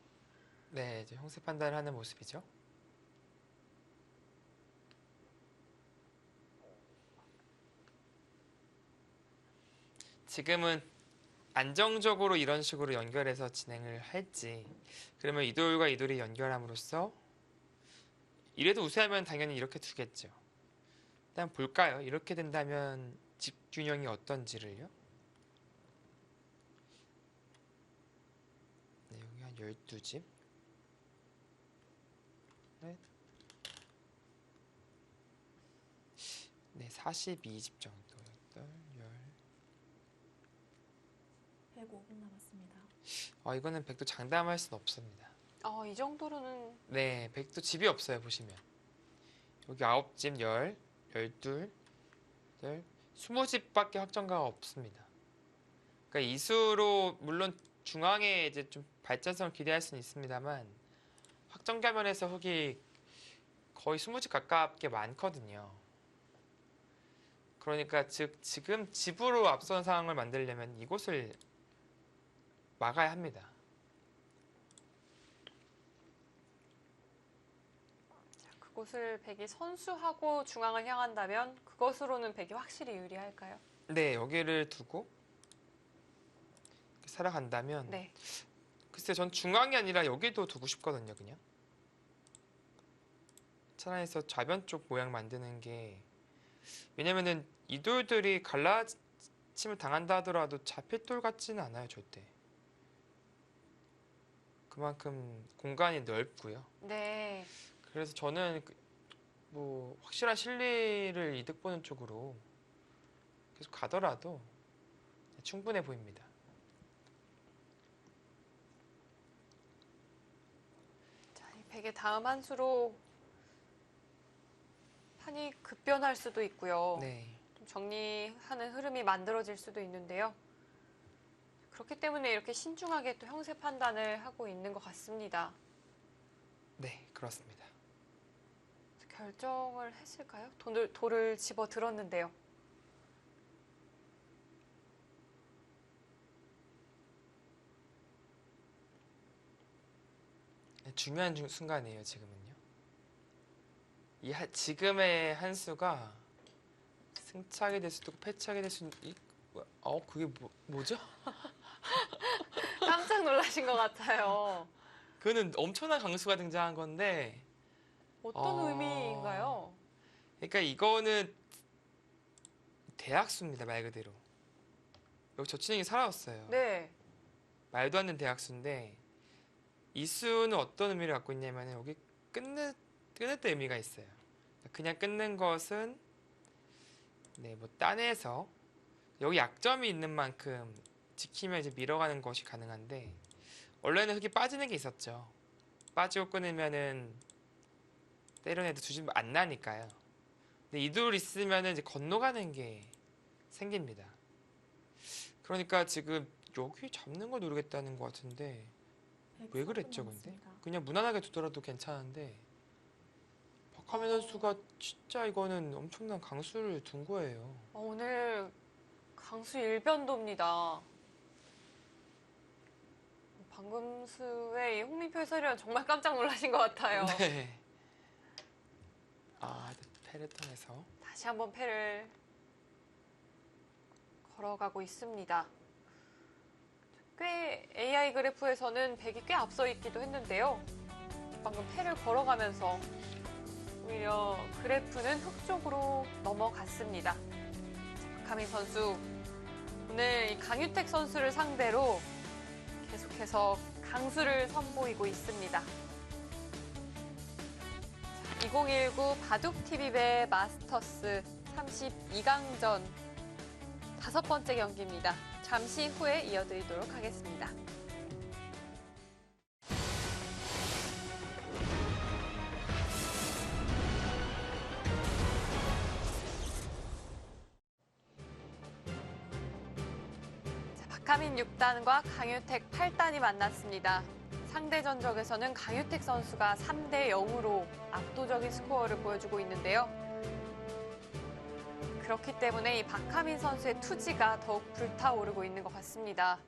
네, 이제 형세 판단을 하는 모습이죠. 지금은 안정적으로 이런 식으로 연결해서 진행을 할지 그러면 이돌과 이돌이 연결함으로써 이래도 우세하면 당연히 이렇게 두겠죠. 일단 볼까요? 이렇게 된다면 집균형이 어떤지를요. 네, 여기 한 12집. 네, 42집 정도. 8, 10. 105분 남았습니다. 이거는 백도 장담할 수는 없습니다. 이 정도로는 네, 백도 집이 없어요, 보시면. 여기 9집, 10, 12, 20집밖에 확정가가 없습니다. 그러니까 이 수로 물론 중앙에 이제 좀 발전성을 기대할 수는 있습니다만 확정가면에서 흙이 거의 20집 가깝게 많거든요. 그러니까 즉 지금 집으로 앞선 상황을 만들려면 이곳을 막아야 합니다. 그곳을 백이 선수하고 중앙을 향한다면 그것으로는 백이 확실히 유리할까요? 네, 여기를 두고 살아간다면 네. 글쎄 전 중앙이 아니라 여기도 두고 싶거든요. 그냥 차라리서 좌변 쪽 모양 만드는 게 왜냐면은 이 돌들이 갈라침을 당한다 하더라도 잡힐 돌 같지는 않아요. 절대. 그만큼 공간이 넓고요. 네. 그래서 저는 뭐 확실한 실리를 이득 보는 쪽으로 계속 가더라도 충분해 보입니다. 자, 이 백의 다음 한 수로 판이 급변할 수도 있고요. 네. 좀 정리하는 흐름이 만들어질 수도 있는데요. 그렇기 때문에 이렇게 신중하게 또 형세 판단을 하고 있는 것 같습니다. 네, 그렇습니다. 결정을 했을까요? 돌을 집어 들었는데요. 중요한 순간이에요, 지금은요. 지금의 한 수가 승차하게 될 수도 있고 패차하게 될 수도 있고, 그게 뭐죠? 깜짝 놀라신 것 같아요. 그거는 엄청난 강수가 등장한 건데, 어떤 의미인가요? 그러니까 이거는 대학수입니다, 말 그대로. 여기 저친형이 살아왔어요. 네. 말도 안 되는 대학수인데, 이 수는 어떤 의미를 갖고 있냐면 여기 끊었다 의미가 있어요. 그냥 끊는 것은 네, 뭐 딴에서 여기 약점이 있는 만큼 지키면 이제 밀어가는 것이 가능한데 원래는 흙이 빠지는 게 있었죠. 빠지고 끊으면은 때려내도 주심 안 나니까요. 근데 이둘 있으면은 이제 건너가는 게 생깁니다. 그러니까 지금 여기 잡는 걸 노리겠다는 것 같은데 왜 104분 그랬죠, 근데? 남았습니다. 그냥 무난하게 두더라도 괜찮은데 박하민 선수가 진짜 이거는 엄청난 강수를 둔 거예요. 오늘 강수 일변도입니다. 방금 수의 이 홍민표 해설위원 정말 깜짝 놀라신 것 같아요. 네. 패를 통해서 다시 한번 패를 걸어가고 있습니다. 꽤 AI 그래프에서는 백이 꽤 앞서 있기도 했는데요. 방금 패를 걸어가면서 오히려 그래프는 흙 쪽으로 넘어갔습니다. 박하민 선수 오늘 이 강유택 선수를 상대로 계속해서 강수를 선보이고 있습니다. 2019 바둑TV배 마스터스 32강전 5번째 경기입니다. 잠시 후에 이어드리도록 하겠습니다. 박하민 6단과 강유택 8단이 만났습니다. 상대 전적에서는 강유택 선수가 3대 0으로 압도적인 스코어를 보여주고 있는데요. 그렇기 때문에 이 박하민 선수의 투지가 더욱 불타오르고 있는 것 같습니다.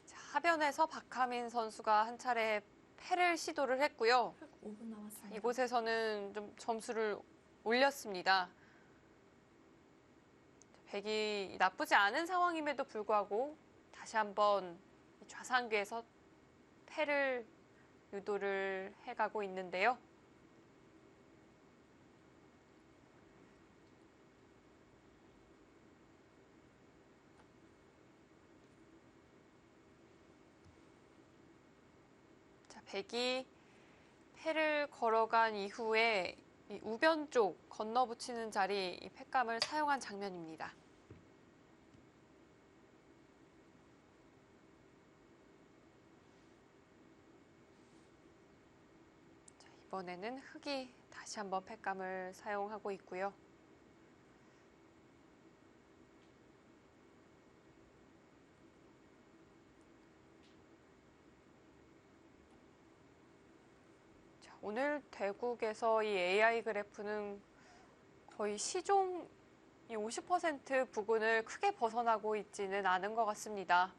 자, 하변에서 박하민 선수가 한 차례 패를 시도를 했고요. 5분 남았습니다. 이곳에서는 좀 점수를 올렸습니다. 백이 나쁘지 않은 상황임에도 불구하고 다시 한번 좌상귀에서 패를 유도를 해가고 있는데요. 자, 백이 패를 걸어간 이후에 이 우변 쪽 건너붙이는 자리 이 팩감을 사용한 장면입니다. 자, 이번에는 흙이 다시 한번 팩감을 사용하고 있고요. 자, 오늘 대국에서 이 AI 그래프는 거의 시종 이 50% 부근을 크게 벗어나고 있지는 않은 것 같습니다.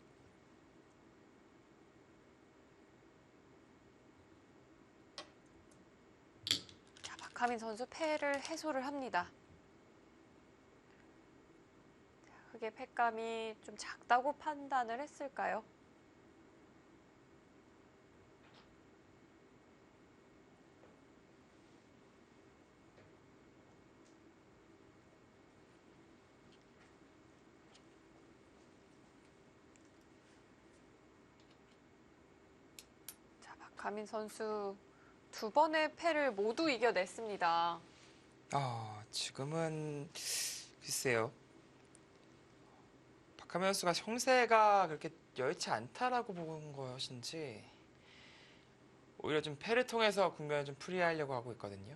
자, 박하민 선수 패를 해소를 합니다. 자, 흙의 팩감이 좀 작다고 판단을 했을까요? 박하민 선수 두 번의 패를 모두 이겨냈습니다. 지금은 글쎄요. 박하민 선수가 형세가 그렇게 여의치 않다라고 본 것인지 오히려 좀 패를 통해서 국면을 좀 풀이하려고 하고 있거든요.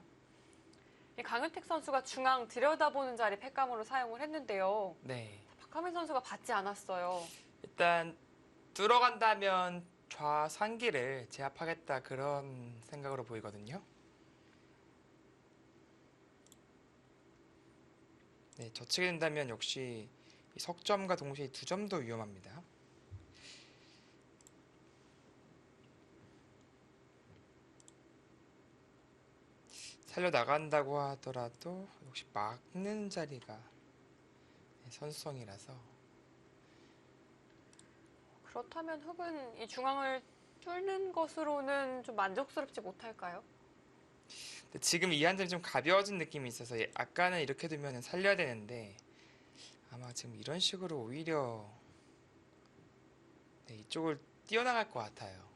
이 강윤택 선수가 중앙 들여다보는 자리 패감으로 사용을 했는데요. 네. 박하민 선수가 받지 않았어요. 일단 뚫어간다면 좌상기를 제압하겠다 그런 생각으로 보이거든요. 네, 젖히게 된다면 역시 이 석점과 동시에 두 점도 위험합니다. 살려 나간다고 하더라도 역시 막는 자리가 선수성이라서 그렇다면 흑은 이 중앙을 뚫는 것으로는 좀 만족스럽지 못할까요? 근데 지금 이 한점이 좀 가벼워진 느낌이 있어서 아까는 이렇게 두면 살려야 되는데 아마 지금 이런 식으로 오히려 이쪽을 뛰어나갈 것 같아요.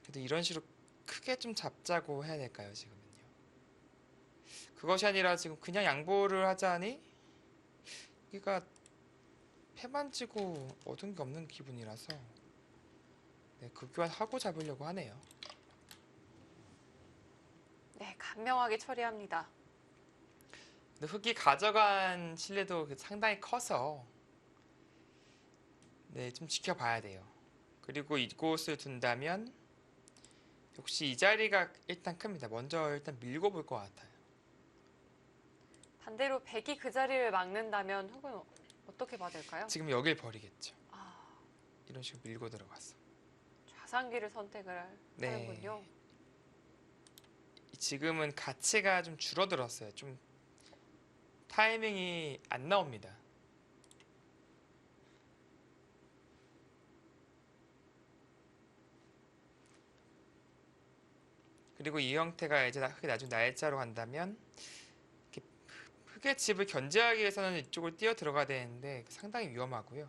그래도 이런 식으로 크게 좀 잡자고 해야 될까요, 지금은요? 그것이 아니라 지금 그냥 양보를 하자니 여기가 패만 지고 얻은 게 없는 기분이라서 급교환하고 잡으려고 하네요. 네, 간명하게 처리합니다. 근데 흑이 가져간 신뢰도 상당히 커서 좀 지켜봐야 돼요. 그리고 이곳을 둔다면 역시 이 자리가 일단 큽니다. 먼저 일단 밀고 볼 것 같아요. 반대로 백이 그 자리를 막는다면 흑은 어떻게 받을까요? 지금 여길 버리겠죠. 아, 이런 식으로 밀고 들어가서. 좌상기를 선택을 네. 하는군요. 지금은 가치가 좀 줄어들었어요. 좀 타이밍이 안 나옵니다. 그리고 이 형태가 이제 흑이 나중에 날짜로 간다면 이렇게 흑의 집을 견제하기 위해서는 이쪽을 뛰어 들어가야 되는데 상당히 위험하고요.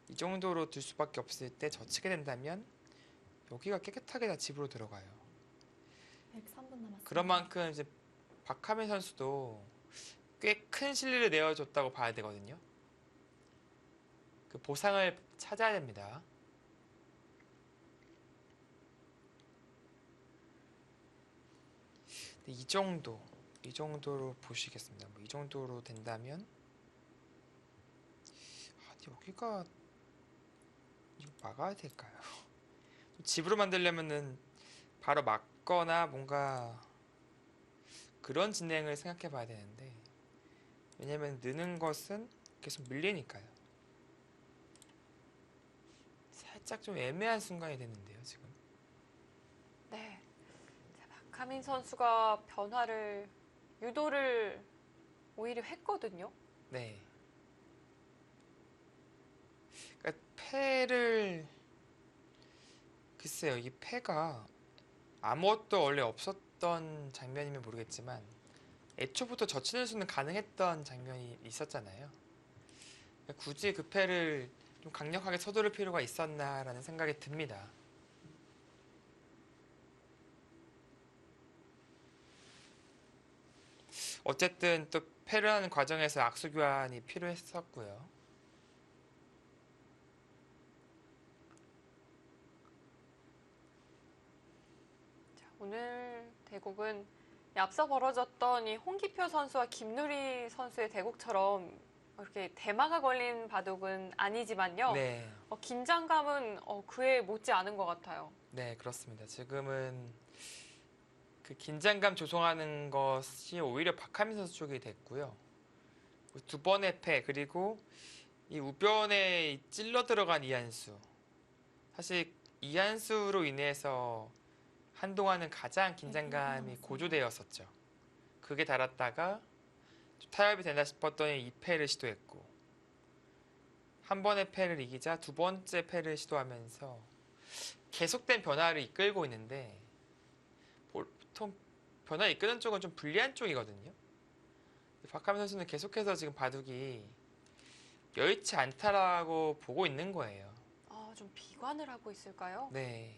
이 정도로 둘 수밖에 없을 때 젖히게 된다면 여기가 깨끗하게 다 집으로 들어가요. 103분 남았습니다. 그런 만큼 이제 박하민 선수도 꽤 큰 실리를 내어줬다고 봐야 되거든요. 그 보상을 찾아야 됩니다. 이 정도로 보시겠습니다. 뭐 이 정도로 된다면 여기가 이거 막아야 될까요? 집으로 만들려면은 바로 막거나 뭔가 그런 진행을 생각해 봐야 되는데 왜냐면 느는 것은 계속 밀리니까요. 살짝 좀 애매한 순간이 됐는데요, 지금. 네. 자, 박하민 선수가 변화를 유도를 오히려 했거든요. 네. 그러니까 패를 글쎄요, 이 패가 아무것도 원래 없었던 장면이면 모르겠지만 애초부터 젖히는 수는 가능했던 장면이 있었잖아요. 그러니까 굳이 그 패를 좀 강력하게 서두를 필요가 있었나라는 생각이 듭니다. 어쨌든 또 패를 하는 과정에서 악수 교환이 필요했었고요. 자, 오늘 대국은 앞서 벌어졌던 이 홍기표 선수와 김누리 선수의 대국처럼 이렇게 대마가 걸린 바둑은 아니지만요. 네, 긴장감은 그에 못지 않은 것 같아요. 네, 그렇습니다. 지금은 그 긴장감 조성하는 것이 오히려 박하민 선수 쪽이 됐고요. 두 번의 패 그리고 이 우변에 찔러 들어간 이한수. 사실 이한수로 인해서 한동안은 가장 긴장감이 고조되었었죠. 그게 달았다가 타협이 된다 싶었더니 2패를 시도했고 한 번의 패를 이기자 두 번째 패를 시도하면서 계속된 변화를 이끌고 있는데 보통 변화 이끄는 쪽은 좀 불리한 쪽이거든요. 박하민 선수는 계속해서 지금 바둑이 여의치 않다라고 보고 있는 거예요. 좀 비관을 하고 있을까요? 네.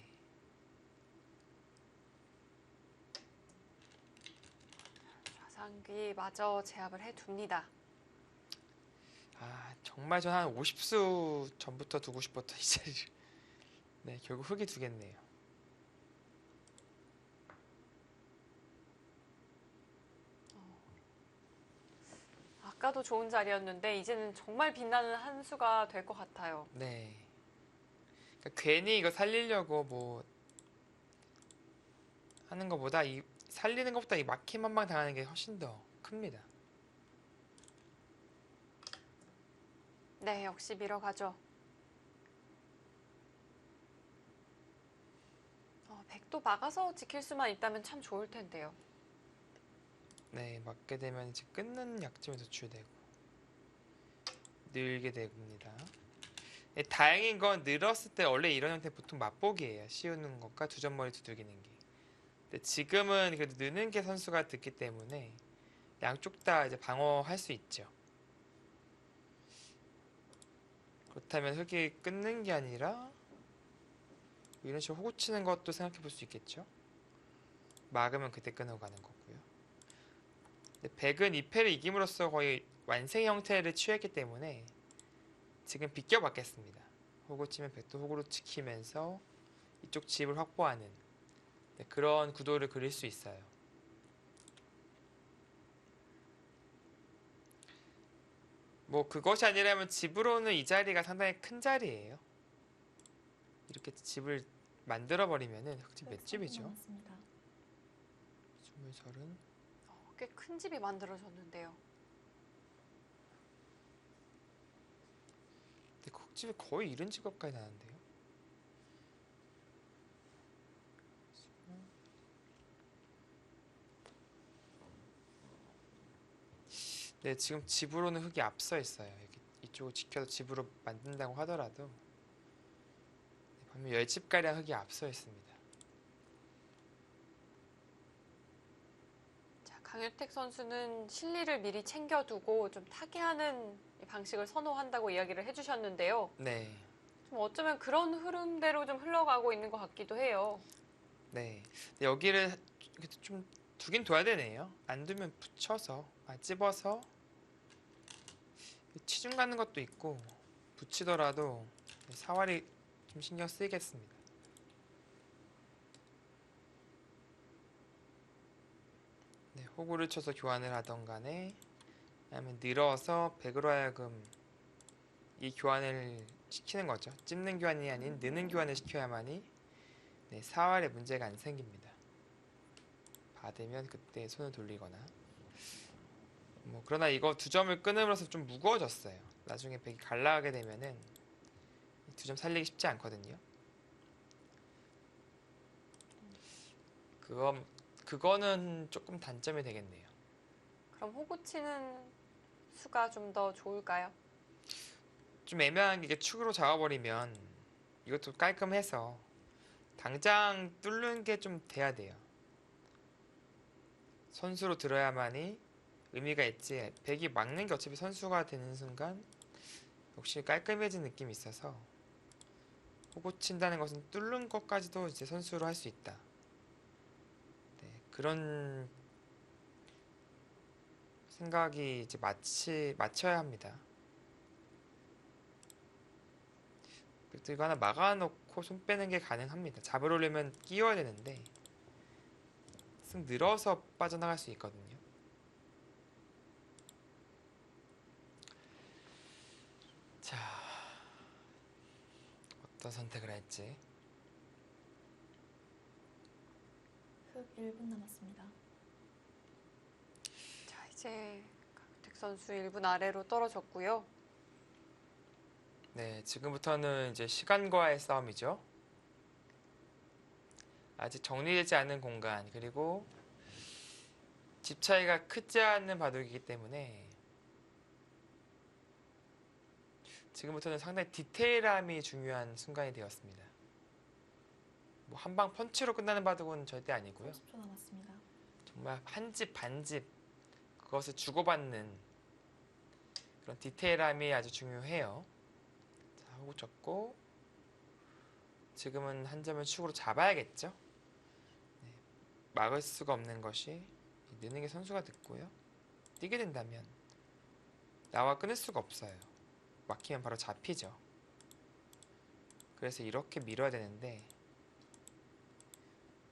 좌상귀 마저 제압을 해둡니다. 아, 정말 전 한 50수 전부터 두고 싶었던 이 자리를. 네, 결국 흙이 두겠네요. 아까도 좋은 자리였는데 이제는 정말 빛나는 한 수가 될 것 같아요. 네. 그러니까 괜히 이거 살리려고 뭐 하는 것보다 이 살리는 것보다 이 막힘 한 방 당하는 게 훨씬 더 큽니다. 네, 역시 밀어가죠. 백도 막아서 지킬 수만 있다면 참 좋을 텐데요. 네, 맞게 되면 이제 끊는 약점이 도출되고 늘게 됩니다. 네, 다행인 건 늘었을 때 원래 이런 형태 보통 맛보기예요. 씌우는 것과 두 점머리 두들기는 게. 근데 지금은 그래도 느는 게 선수가 듣기 때문에 양쪽 다 이제 방어할 수 있죠. 그렇다면 흙이 끊는 게 아니라 이런 식으로 호구 치는 것도 생각해 볼 수 있겠죠. 막으면 그때 끊어 가는 거고요. 근데 백은 2패를 이김으로써 거의 완생 형태를 취했기 때문에 지금 비껴받겠습니다. 호구 치면 백도 호구로 지키면서 이쪽 집을 확보하는 그런 구도를 그릴 수 있어요. 뭐 그것이 아니라면 집으로는 이 자리가 상당히 큰 자리예요. 이렇게 집을 만들어 버리면은 흙집 몇 103분 집이죠? 남았습니다. 20, 30. 꽤 큰 집이 만들어졌는데요. 근데 그 흙집이 거의 이런 집 가까이 나는데요. 네, 지금 집으로는 흙이 앞서 있어요. 여기 이쪽을 지켜서 집으로 만든다고 하더라도 보면 10집가량 흙이 앞서 있습니다. 자, 강유택 선수는 실리를 미리 챙겨두고 좀 타개하는 이 방식을 선호한다고 이야기를 해주셨는데요. 네, 좀 어쩌면 그런 흐름대로 좀 흘러가고 있는 것 같기도 해요. 네. 근데 여기를 좀 두긴 둬야 되네요. 안 두면 붙여서, 찝어서 치중 가는 것도 있고 붙이더라도 사활이 좀 신경 쓰이겠습니다. 네, 호구를 쳐서 교환을 하던 간에 아니면 늘어서 백으로 하여금 이 교환을 시키는 거죠. 찝는 교환이 아닌 느는 교환을 시켜야만이 네, 사활에 문제가 안 생깁니다. 받으면 그때 손을 돌리거나 뭐 그러나 이거 두 점을 끊음으로써 좀 무거워졌어요. 나중에 백이 갈라가게 되면은 두 점 살리기 쉽지 않거든요. 그거는 조금 단점이 되겠네요. 그럼 호구 치는 수가 좀 더 좋을까요? 좀 애매한 게 이게 축으로 잡아버리면 이것도 깔끔해서 당장 뚫는 게 좀 돼야 돼요. 선수로 들어야만이 의미가 있지. 백이 막는 게 어차피 선수가 되는 순간 역시 깔끔해진 느낌이 있어서 호구 친다는 것은 뚫는 것까지도 이제 선수로 할 수 있다. 네, 그런 생각이 이제 맞춰야 합니다. 또 이거 하나 막아놓고 손 빼는 게 가능합니다. 잡으러 오려면 끼워야 되는데 쓱 늘어서 빠져나갈 수 있거든요. 자, 어떤 선택을 할지. 흙 1분 남았습니다. 자, 이제 강유택 선수 1분 아래로 떨어졌고요. 네, 지금부터는 이제 시간과의 싸움이죠. 아직 정리되지 않은 공간 그리고 집 차이가 크지 않는 바둑이기 때문에 지금부터는 상당히 디테일함이 중요한 순간이 되었습니다. 뭐 한방 펀치로 끝나는 바둑은 절대 아니고요. 30초 남았습니다. 정말 한 집 반집 그것을 주고받는 그런 디테일함이 아주 중요해요. 자, 호구 쳤고 지금은 한 점을 축으로 잡아야겠죠. 네, 막을 수가 없는 것이 느는 게 선수가 됐고요. 뛰게 된다면 나와 끊을 수가 없어요. 막히면 바로 잡히죠. 그래서 이렇게 밀어야 되는데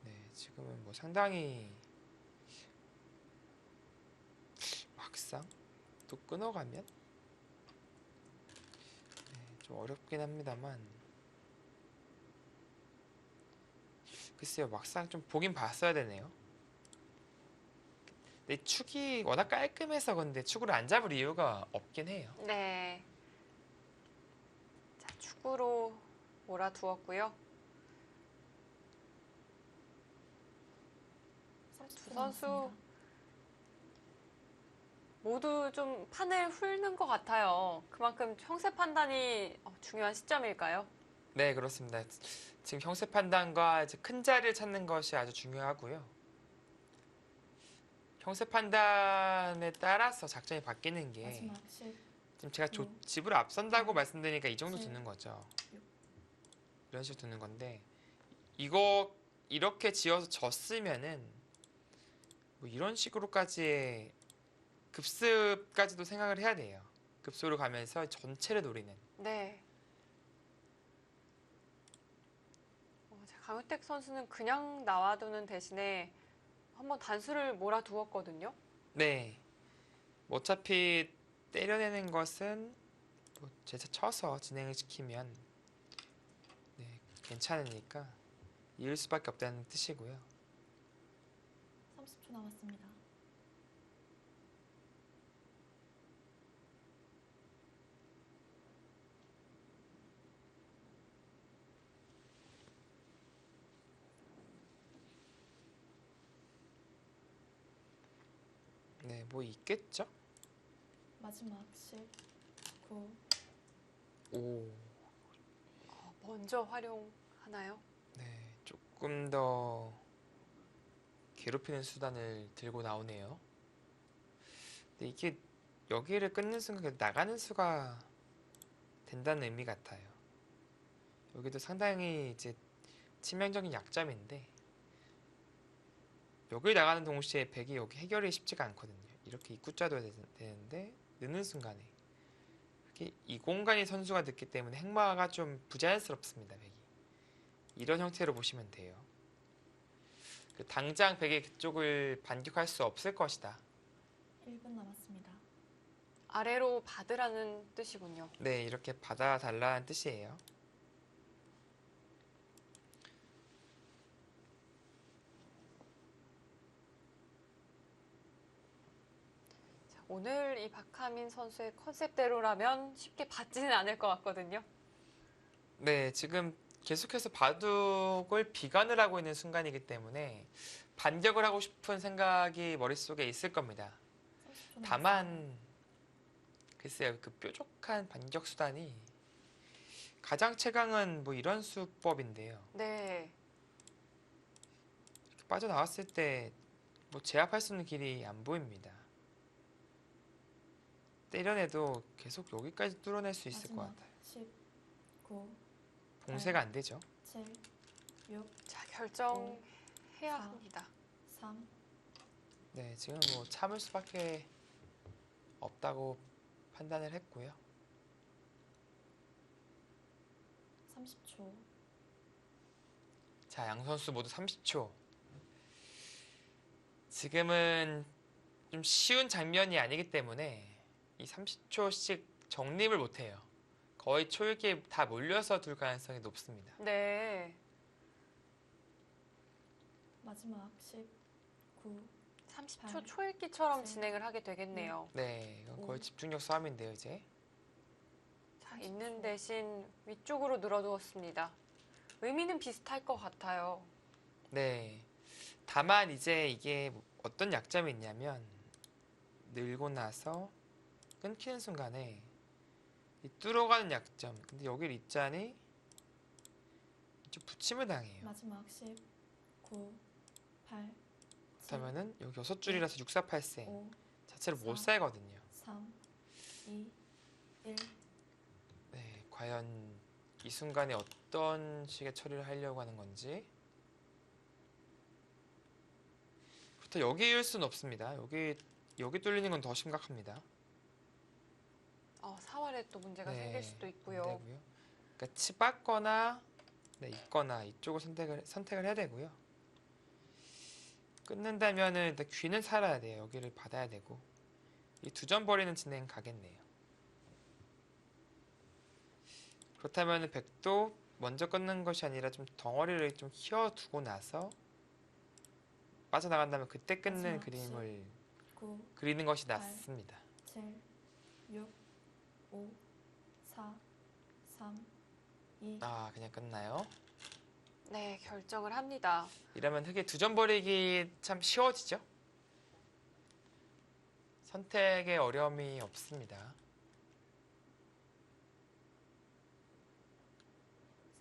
네, 지금은 뭐 상당히 막상 또 끊어가면 네, 좀 어렵긴 합니다만 글쎄요, 막상 좀 보긴 봤어야 되네요. 근데 축이 워낙 깔끔해서 근데 축으로 안 잡을 이유가 없긴 해요. 네. 자, 축으로 몰아두었고요. 30초 두 선수 남았습니다. 모두 좀 판을 훑는 것 같아요. 그만큼 형세 판단이 중요한 시점일까요? 네, 그렇습니다. 지금 형세 판단과 이제 큰 자리를 찾는 것이 아주 중요하고요. 형세 판단에 따라서 작전이 바뀌는 게 마지막 10, 지금 제가 5, 집으로 앞선다고 8, 말씀드리니까 이 정도 7, 두는 거죠. 6. 이런 식으로 두는 건데 이거 이렇게 지어서 졌으면은 뭐 이런 식으로까지의 급습까지도 생각을 해야 돼요. 급소로 가면서 전체를 노리는. 네. 강유택 선수는 그냥 나와두는 대신에 한번 단수를 몰아두었거든요. 네. 뭐 어차피 때려내는 것은 뭐 재차 쳐서 진행을 시키면 네, 괜찮으니까 이을 수밖에 없다는 뜻이고요. 30초 남았습니다. 네, 뭐 있겠죠? 마지막 10, 9, 오, 먼저 활용하나요? 네, 조금 더 괴롭히는 수단을 들고 나오네요. 근데 이게 여기를 끊는 순간 나가는 수가 된다는 의미 같아요. 여기도 상당히 이제 치명적인 약점인데 여기 나가는 동시에 백이 여기 해결이 쉽지가 않거든요. 이렇게 입구자도 되는데 느는 순간에 이렇게 이 공간이 선수가 됐기 때문에 행마가 좀 부자연스럽습니다. 백이 이런 형태로 보시면 돼요. 당장 백이 그쪽을 반격할 수 없을 것이다. 1분 남았습니다. 아래로 받으라는 뜻이군요. 네, 이렇게 받아달라는 뜻이에요. 자, 오늘 이 박하민 선수의 컨셉대로라면 쉽게 받지는 않을 것 같거든요. 네, 지금 계속해서 바둑을 비관을 하고 있는 순간이기 때문에 반격을 하고 싶은 생각이 머릿속에 있을 겁니다. 30초 남았습니다. 다만 글쎄요, 그 뾰족한 반격 수단이 가장 최강은 뭐 이런 수법인데요. 네. 이렇게 빠져나왔을 때 뭐 제압할 수 있는 길이 안 보입니다. 때려내도 계속 여기까지 뚫어낼 수 있을 것 마지막 같아요. 10, 9, 봉쇄가 안 되죠. 7, 6, 자, 결정해야 4. 합니다. 3, 네, 지금 뭐 참을 수밖에 없다고 판단을 했고요. 30초. 자, 양 선수 모두 30초. 지금은 좀 쉬운 장면이 아니기 때문에 이 30초씩 정립을 못해요. 거의 초읽기에 다 몰려서 둘 가능성이 높습니다. 네. 마지막 10, 9, 30초 초읽기처럼 칠, 진행을 하게 되겠네요. 네, 이건 거의 집중력 싸움인데요, 이제. 자, 있는 대신 위쪽으로 늘어두었습니다. 의미는 비슷할 것 같아요. 네. 다만 이제 이게 어떤 약점이 있냐면 늘고 나서 끊기는 순간에 이 뚫어가는 약점. 근데 여기를 입자니 좀 붙임을 당해요. 마지막 10, 9, 8, 7, 그렇다면은 여기 6줄이라서 6484 5, 자체를 못 4. 살거든요. 3, 2, 1. 네, 과연 이 순간에 어떤 식의 처리를 하려고 하는 건지. 그렇다 여기일 수는 없습니다. 여기 뚫리는 건 더 심각합니다. 사활에 또 문제가 생길 수도 안 있고요. 되고요. 그러니까 치받거나 있거나 이쪽을 선택을 해야 되고요. 끊는다면은 일단 귀는 살아야 돼요. 여기를 받아야 되고 이 두 점 버리는 진행 가겠네요. 그렇다면 백도 먼저 끊는 것이 아니라 좀 덩어리를 좀 휘어두고 나서 빠져나간다면 그때 끊는 마지막 그림을 9, 그리는 것이 8, 낫습니다. 7, 6, 5, 4, 3, 2, 그냥 끝나요? 네, 결정을 합니다. 이러면 흙에 두 점 버리기 참 쉬워지죠? 선택에 어려움이 없습니다.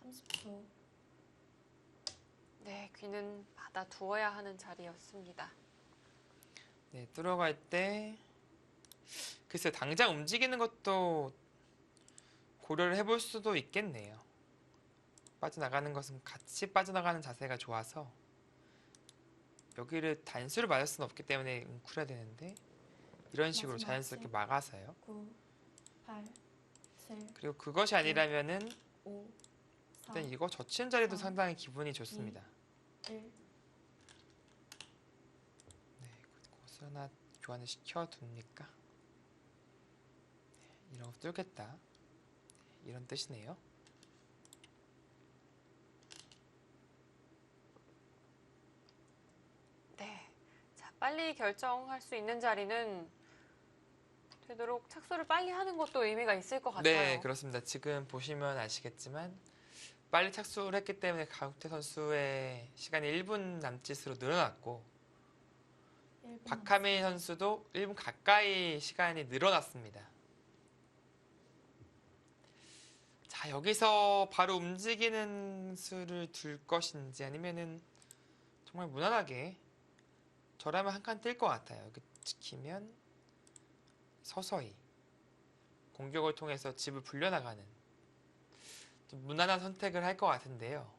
30초, 네, 귀는 받아 두어야 하는 자리였습니다. 네, 뚫어갈 때 글쎄요, 당장 움직이는 것도 고려를 해볼 수도 있겠네요. 빠져나가는 것은 같이 빠져나가는 자세가 좋아서 여기를 단수를 맞을 수는 없기 때문에 웅크려야 되는데 이런 식으로 마지막 자연스럽게 칠. 막아서요. 9, 8, 7, 그리고 그것이 아니라면은 5, 4, 일단 이거 젖히는 자리도 삼, 상당히 기분이 좋습니다. 1. 네, 그것을 하나 교환을 시켜둡니까? 네, 이러고 뚫겠다. 네, 이런 뜻이네요. 네, 자, 빨리 결정할 수 있는 자리는 되도록 착수를 빨리 하는 것도 의미가 있을 것 같아요. 네, 그렇습니다. 지금 보시면 아시겠지만 빨리 착수를 했기 때문에 강욱태 선수의 시간이 1분 남짓으로 늘어났고 1분 박하민 선수도 1분 가까이 시간이 늘어났습니다. 자, 여기서 바로 움직이는 수를 둘 것인지 아니면은 정말 무난하게 저라면 한 칸 뛸 것 같아요. 여기 지키면 서서히 공격을 통해서 집을 불려나가는 좀 무난한 선택을 할 것 같은데요.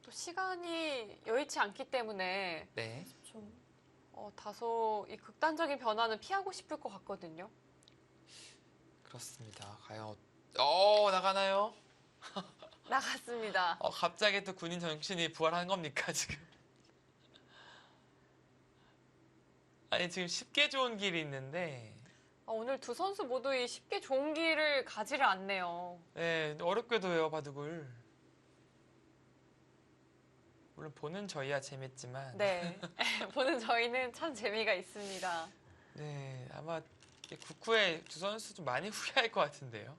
또 시간이 여의치 않기 때문에 네, 30초, 다소 이 극단적인 변화는 피하고 싶을 것 같거든요. 그렇습니다. 과연 나가나요? 나갔습니다. 갑자기 또 군인 정신이 부활한 겁니까 지금? 아니 지금 쉽게 좋은 길이 있는데 오늘 두 선수 모두 이 쉽게 좋은 길을 가지를 않네요. 네, 어렵게도 해요 바둑을. 물론 보는 저희야 재밌지만 네, 보는 저희는 참 재미가 있습니다. 네, 아마 국후에 두 선수 좀 많이 후회할 것 같은데요.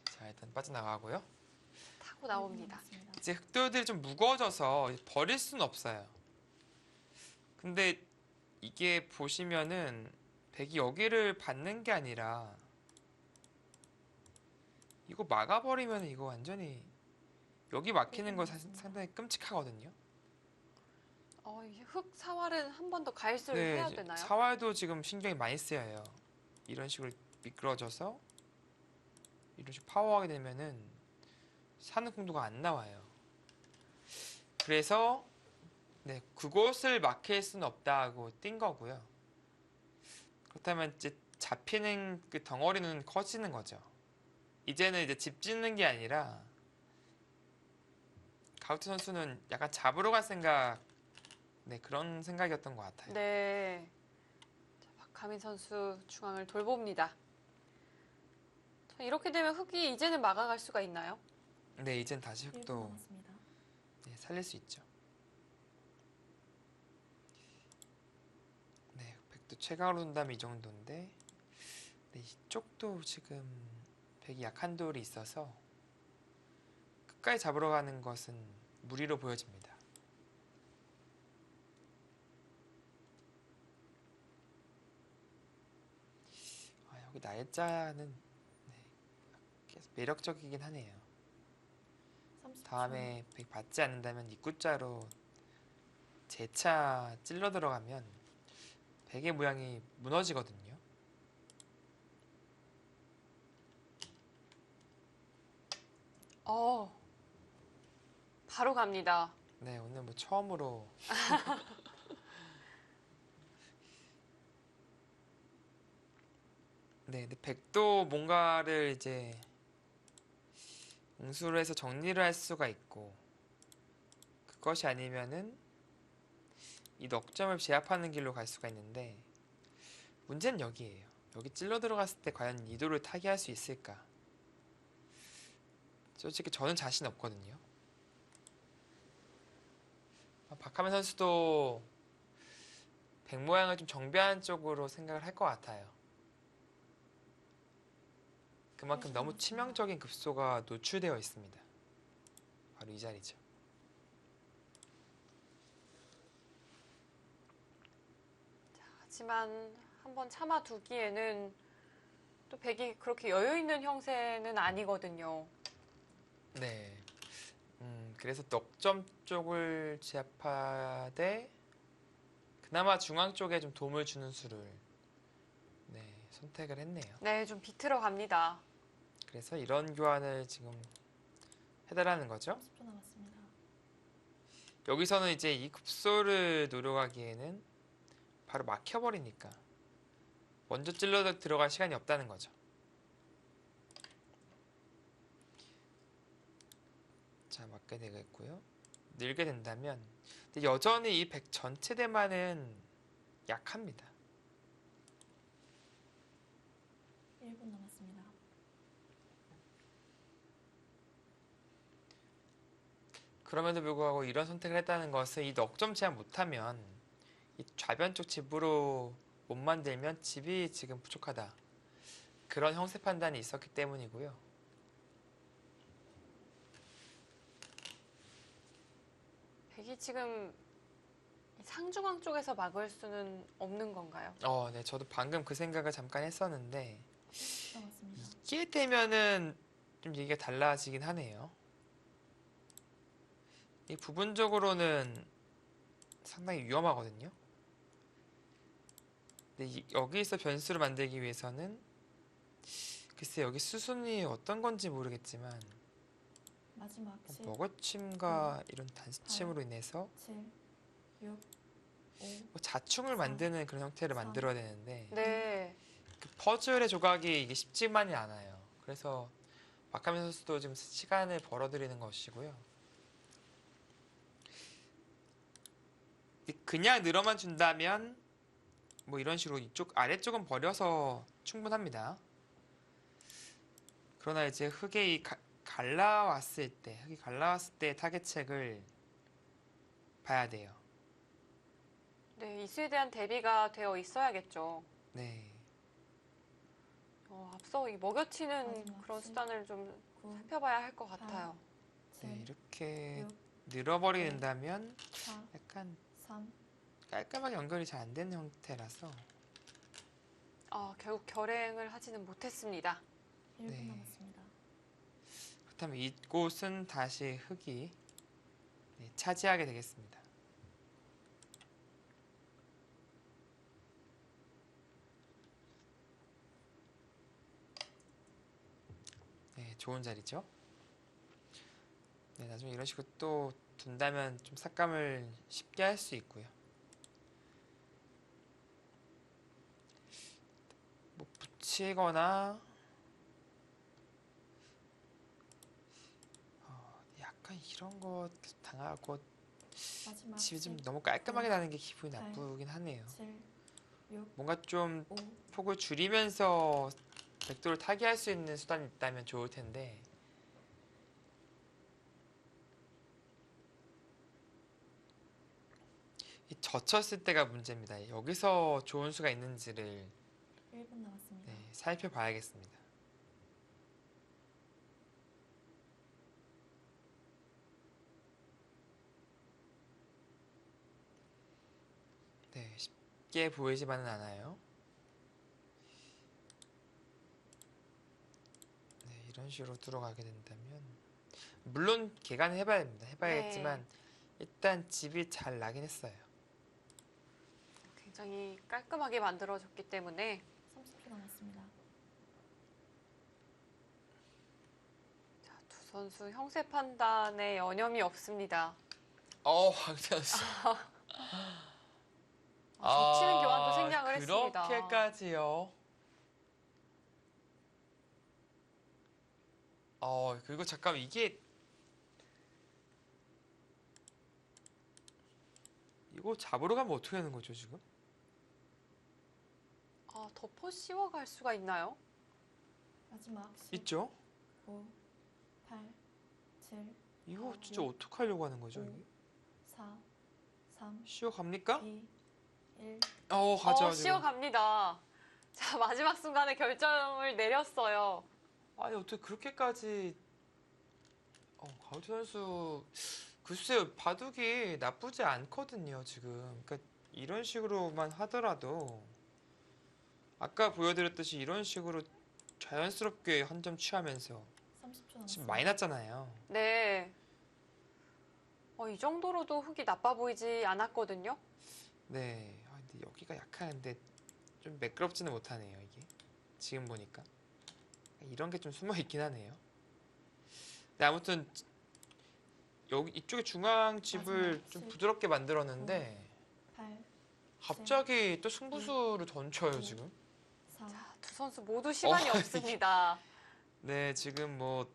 자, 일단 빠져나가고요. 타고 나옵니다. 이제 흑돌들이 좀 무거워져서 버릴 수는 없어요. 근데 이게 보시면은 백이 여기를 받는 게 아니라 이거 막아버리면 이거 완전히 여기 막히는 거 상당히 끔찍하거든요. 이게 흑 사활은 한 번 더 가입수를 네, 해야 이제 되나요? 사활도 지금 신경이 많이 쓰여요. 이런 식으로 미끄러져서 이런 식으로 파워하게 되면은 사는 공도가 안 나와요. 그래서 네, 그곳을 막힐 수는 없다고 뛴 거고요. 그렇다면 이제 잡히는 그 덩어리는 커지는 거죠. 이제는 이제 집 짓는 게 아니라 가우트 선수는 약간 잡으러 갈 생각, 네, 그런 생각이었던 것 같아요. 네. 자, 박하민 선수 중앙을 돌봅니다. 자, 이렇게 되면 흑이 이제는 막아갈 수가 있나요? 네, 이젠 다시 1분 흑도 남았습니다. 네, 살릴 수 있죠. 네, 백도 최강으로 둔다면 이 정도인데 네, 이쪽도 지금 백이 약한 돌이 있어서 끝까지 잡으러 가는 것은 무리로 보여집니다. 여기 날짜는 네, 계속 매력적이긴 하네요. 30초, 다음에 백 받지 않는다면 입구자로 재차 찔러 들어가면 백의 모양이 무너지거든요. 어, 바로 갑니다. 네, 오늘 뭐 처음으로 네, 근데 백도 뭔가를 이제 응수를 해서 정리를 할 수가 있고 그것이 아니면은 이 넉점을 제압하는 길로 갈 수가 있는데 문제는 여기에요. 여기 찔러 들어갔을 때 과연 이도를 타개할 수 있을까? 솔직히 저는 자신 없거든요. 박하면 선수도 백 모양을 좀 정비하는 쪽으로 생각을 할 것 같아요. 그만큼 너무 치명적인 급소가 노출되어 있습니다. 바로 이 자리죠. 하지만 한번 참아두기에는 또 백이 그렇게 여유 있는 형세는 아니거든요. 네. 그래서 넉점 쪽을 제압하되 그나마 중앙 쪽에 좀 도움을 주는 수를 네, 선택을 했네요. 네, 좀 비틀어 갑니다. 그래서 이런 교환을 지금 해달라는 거죠. 30초 남았습니다. 여기서는 이제 이 급소를 노려가기에는 바로 막혀버리니까 먼저 찔러 들어갈 시간이 없다는 거죠. 자, 맞게 되겠고요. 늘게 된다면 근데 여전히 이 백 전체 대만은 약합니다. 1분 남았습니다. 그럼에도 불구하고 이런 선택을 했다는 것은 이 넉점 제압 못하면 이 좌변 쪽 집으로 못 만들면 집이 지금 부족하다. 그런 형세 판단이 있었기 때문이고요. 백이 지금 상중앙 쪽에서 막을 수는 없는 건가요? 네, 저도 방금 그 생각을 잠깐 했었는데 10초 남았습니다. 이게 되면은 좀 얘기가 달라지긴 하네요. 이 부분적으로는 상당히 위험하거든요. 근데 여기서 변수를 만들기 위해서는 글쎄 여기 수순이 어떤 건지 모르겠지만 마지막 7, 먹어침과 이런 단수침으로 인해서 7, 6, 5, 뭐 자충을 만드는 그런 형태를 만들어야 되는데 네. 그 퍼즐의 조각이 이게 쉽지만이 않아요. 그래서 박하민 선수도 지금 시간을 벌어들이는 것이고요. 그냥 늘어만 준다면 뭐 이런 식으로 이쪽 아래쪽은 버려서 충분합니다. 그러나 이제 흙이 갈라왔을 때 타겟책을 봐야 돼요. 네, 이수에 대한 대비가 되어 있어야겠죠. 네. 앞서 이 먹여치는 마지막 그런 칠, 수단을 좀 9, 살펴봐야 할 것 같아요. 7, 네, 이렇게 6, 늘어버린다면 4, 약간 3, 깔끔하게 연결이 잘 안 되는 형태라서 결국 결행을 하지는 못했습니다. 1분 네. 남았습니다. 그렇다면 이곳은 다시 흙이 네, 차지하게 되겠습니다. 네, 좋은 자리죠. 네, 나중에 이런 식으로 또 둔다면 좀 삭감을 쉽게 할 수 있고요. 뭐 붙이거나 약간 이런 거 계속 당하고 마지막 집이 좀 10, 너무 깔끔하게 나는 게 기분이 팔, 나쁘긴 하네요. 7, 6, 뭔가 좀 5, 폭을 줄이면서 백도를 타개할 수 있는 수단이 있다면 좋을 텐데 이 젖혔을 때가 문제입니다. 여기서 좋은 수가 있는지를 1분 남았습니다. 네, 살펴봐야겠습니다. 네, 쉽게 보이지만은 않아요. 네, 이런 식으로 들어가게 된다면 물론 개간을 해봐야 됩니다. 해봐야겠지만 일단 집이 잘 나긴 했어요. 굉장히 깔끔하게 만들어졌기 때문에 30초 남았습니다. 자, 두 두 선수 형세 판단에 여념이 없습니다. 황태현 씨. 젖히는 교환도 생략을 했습니다. 그렇게까지요. 그리고 잠깐 이거 잡으러 가면 어떻게 하는 거죠, 지금? 덮어 씌워갈 수가 있나요? 마지막 10, 있죠? 9, 8, 7, 이거 진짜 어떻게 하려고 하는 거죠, 이게? 4, 3, 쉬어 갑니까? 2, 1. 가죠, 지금. 씌워갑니다. 자, 마지막 순간에 결정을 내렸어요. 아니, 어떻게 그렇게까지. 가우티 선수, 글쎄요, 바둑이 나쁘지 않거든요, 지금. 그러니까 이런 식으로만 하더라도, 아까 보여드렸듯이 이런 식으로 자연스럽게 한 점 취하면서 30초 남았습니다. 지금 많이 났잖아요. 네. 이 정도로도 흙이 나빠 보이지 않았거든요. 네. 근데 여기가 약한데 좀 매끄럽지는 못하네요, 이게. 지금 보니까. 이런 게 좀 숨어 있긴 하네요. 네, 아무튼 여기 이쪽에 중앙 집을 마지막 좀 10, 부드럽게 만들었는데 8, 갑자기 또 승부수를 던져요, 지금. 4, 두 선수 모두 시간이 없습니다. 네, 지금 뭐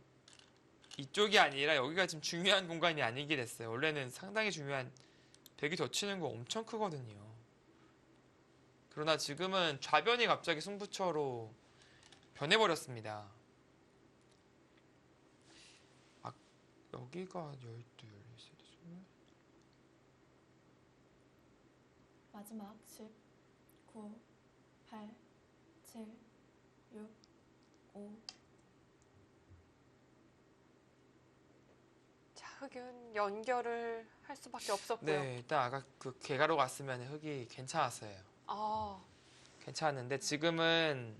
이쪽이 아니라 여기가 지금 중요한 공간이 아니게 됐어요. 원래는 상당히 중요한 백이 젖히는 거 엄청 크거든요. 그러나 지금은 좌변이 갑자기 승부처로 변해버렸습니다. 여기가 12, 20. 마지막 10, 9, 8, 7, 6, 5. 자, 흙은 연결을 할 수밖에 없었고요. 네, 일단 아까 그 개가로 갔으면 흙이 괜찮았어요. 괜찮았는데 지금은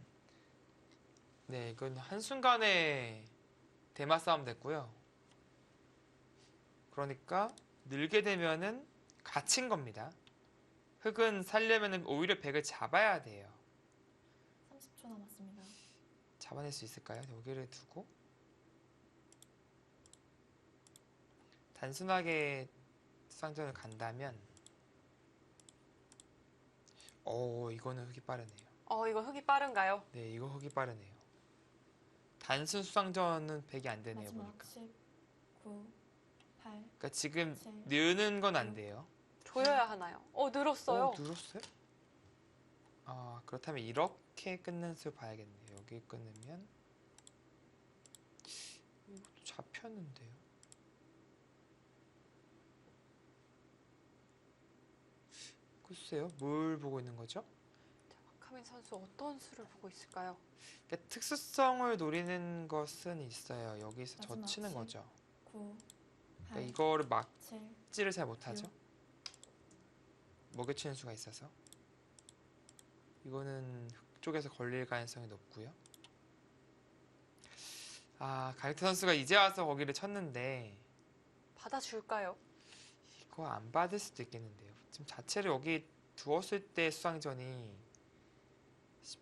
네, 이건 한순간에 대마 싸움 됐고요. 그러니까 늘게 되면은 갇힌 겁니다. 흙은 살려면은 오히려 백을 잡아야 돼요. 30초 남았습니다. 잡아낼 수 있을까요? 여기를 두고 단순하게 수상전을 간다면 이거는 흙이 빠르네요. 이거 흙이 빠른가요? 네, 이거 흙이 빠르네요. 단순 수상전은 백이 안 되네요, 마지막 보니까. 10, 9, 8, 그러니까 지금 7, 느는 건 안 돼요. 조여야 하나요? 늘었어요. 늘었어요? 그렇다면 이렇게 끊는 수 봐야겠네요. 여기 끊으면 이것도 잡혔는데요. 글쎄요, 뭘 보고 있는 거죠? 박하민 선수 어떤 수를 보고 있을까요? 그러니까 특수성을 노리는 것은 있어요. 여기서 마지막 젖히는 십. 거죠. 9, 8, 그러니까 이거를 7, 막지를 잘 못하죠. 먹여치는 수가 있어서 이거는 흙 쪽에서 걸릴 가능성이 높고요. 가이트 선수가 이제 와서 거기를 쳤는데 받아줄까요? 이거 안 받을 수도 있겠는데요. 지금 자체를 여기 두었을 때 수상전이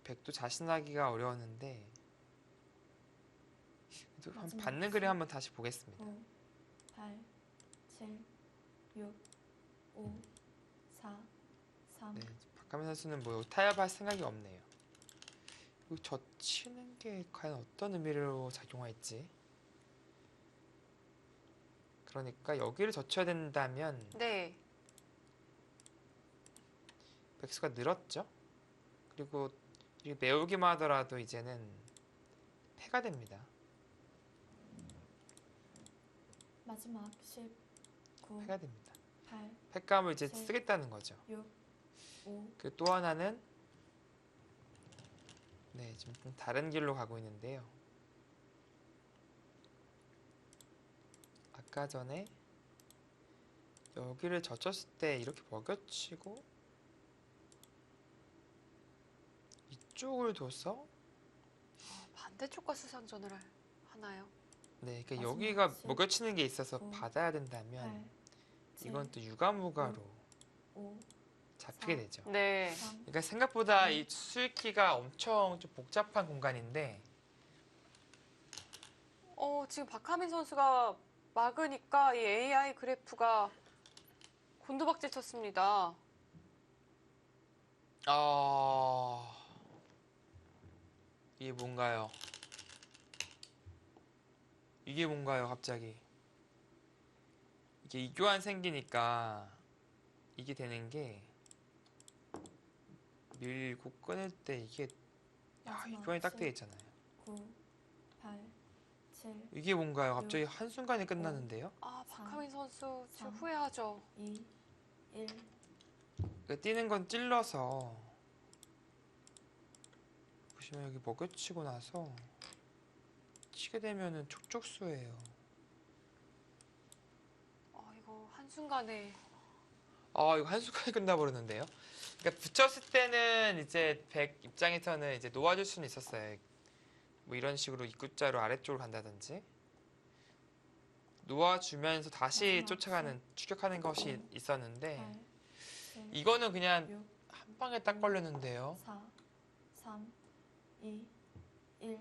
백도 자신하기가 어려웠는데 그래도 마지막 받는 그림 한번 다시 보겠습니다. 9, 8, 7, 6, 5, 4, 3. 네, 박가민 선수는 뭐 타협할 생각이 없네요. 이거 젖히는 게 과연 어떤 의미로 작용할지. 그러니까 여기를 젖혀야 된다면 네. 백수가 늘었죠. 그리고 이게 메우기만 하더라도 이제는 패가 됩니다. 마지막 10, 9, 패가 됩니다. 8, 패감을 이제 칠. 쓰겠다는 거죠. 6, 5. 그 또 하나는 네, 지금 좀 다른 길로 가고 있는데요. 아까 전에 여기를 젖혔을 때 이렇게 먹여치고 이쪽을 둬서 반대쪽과 수상전을 하나요? 네, 그러니까 마지막 여기가 칠, 먹여치는 게 있어서 구, 받아야 된다면 8, 7, 이건 또 유가무가로 5, 잡히게 사. 되죠. 네. 3. 그러니까 생각보다 이 수익키가 엄청 좀 복잡한 공간인데 지금 박하민 선수가 막으니까 이 AI 그래프가 곤두박질 쳤습니다. 이게 뭔가요? 이게 뭔가요, 갑자기? 이게 이교환 생기니까 이게 되는 게 밀고 끊을 때 이게 마지막 이교환이 딱 10, 돼 있잖아요. 9, 8, 7, 이게 뭔가요? 갑자기 한순간에 끝나는데요? 박하민 선수 지금 3, 후회하죠. 2, 1. 뛰는 건 찔러서 보시면 여기 먹여치고 나서 치게 되면은 촉촉수예요. 이거 한순간에 이거 한순간에 끝나버렸는데요. 그러니까 붙였을 때는 이제 백 입장에서는 이제 놓아줄 수는 있었어요. 뭐 이런 식으로 입구자로 아래쪽으로 간다든지 놓아주면서 다시 마지막 쫓아가는 추격하는 것이 9, 있었는데 8, 7, 이거는 그냥 6, 한 방에 딱 걸렸는데요. 4, 3, 2, 1.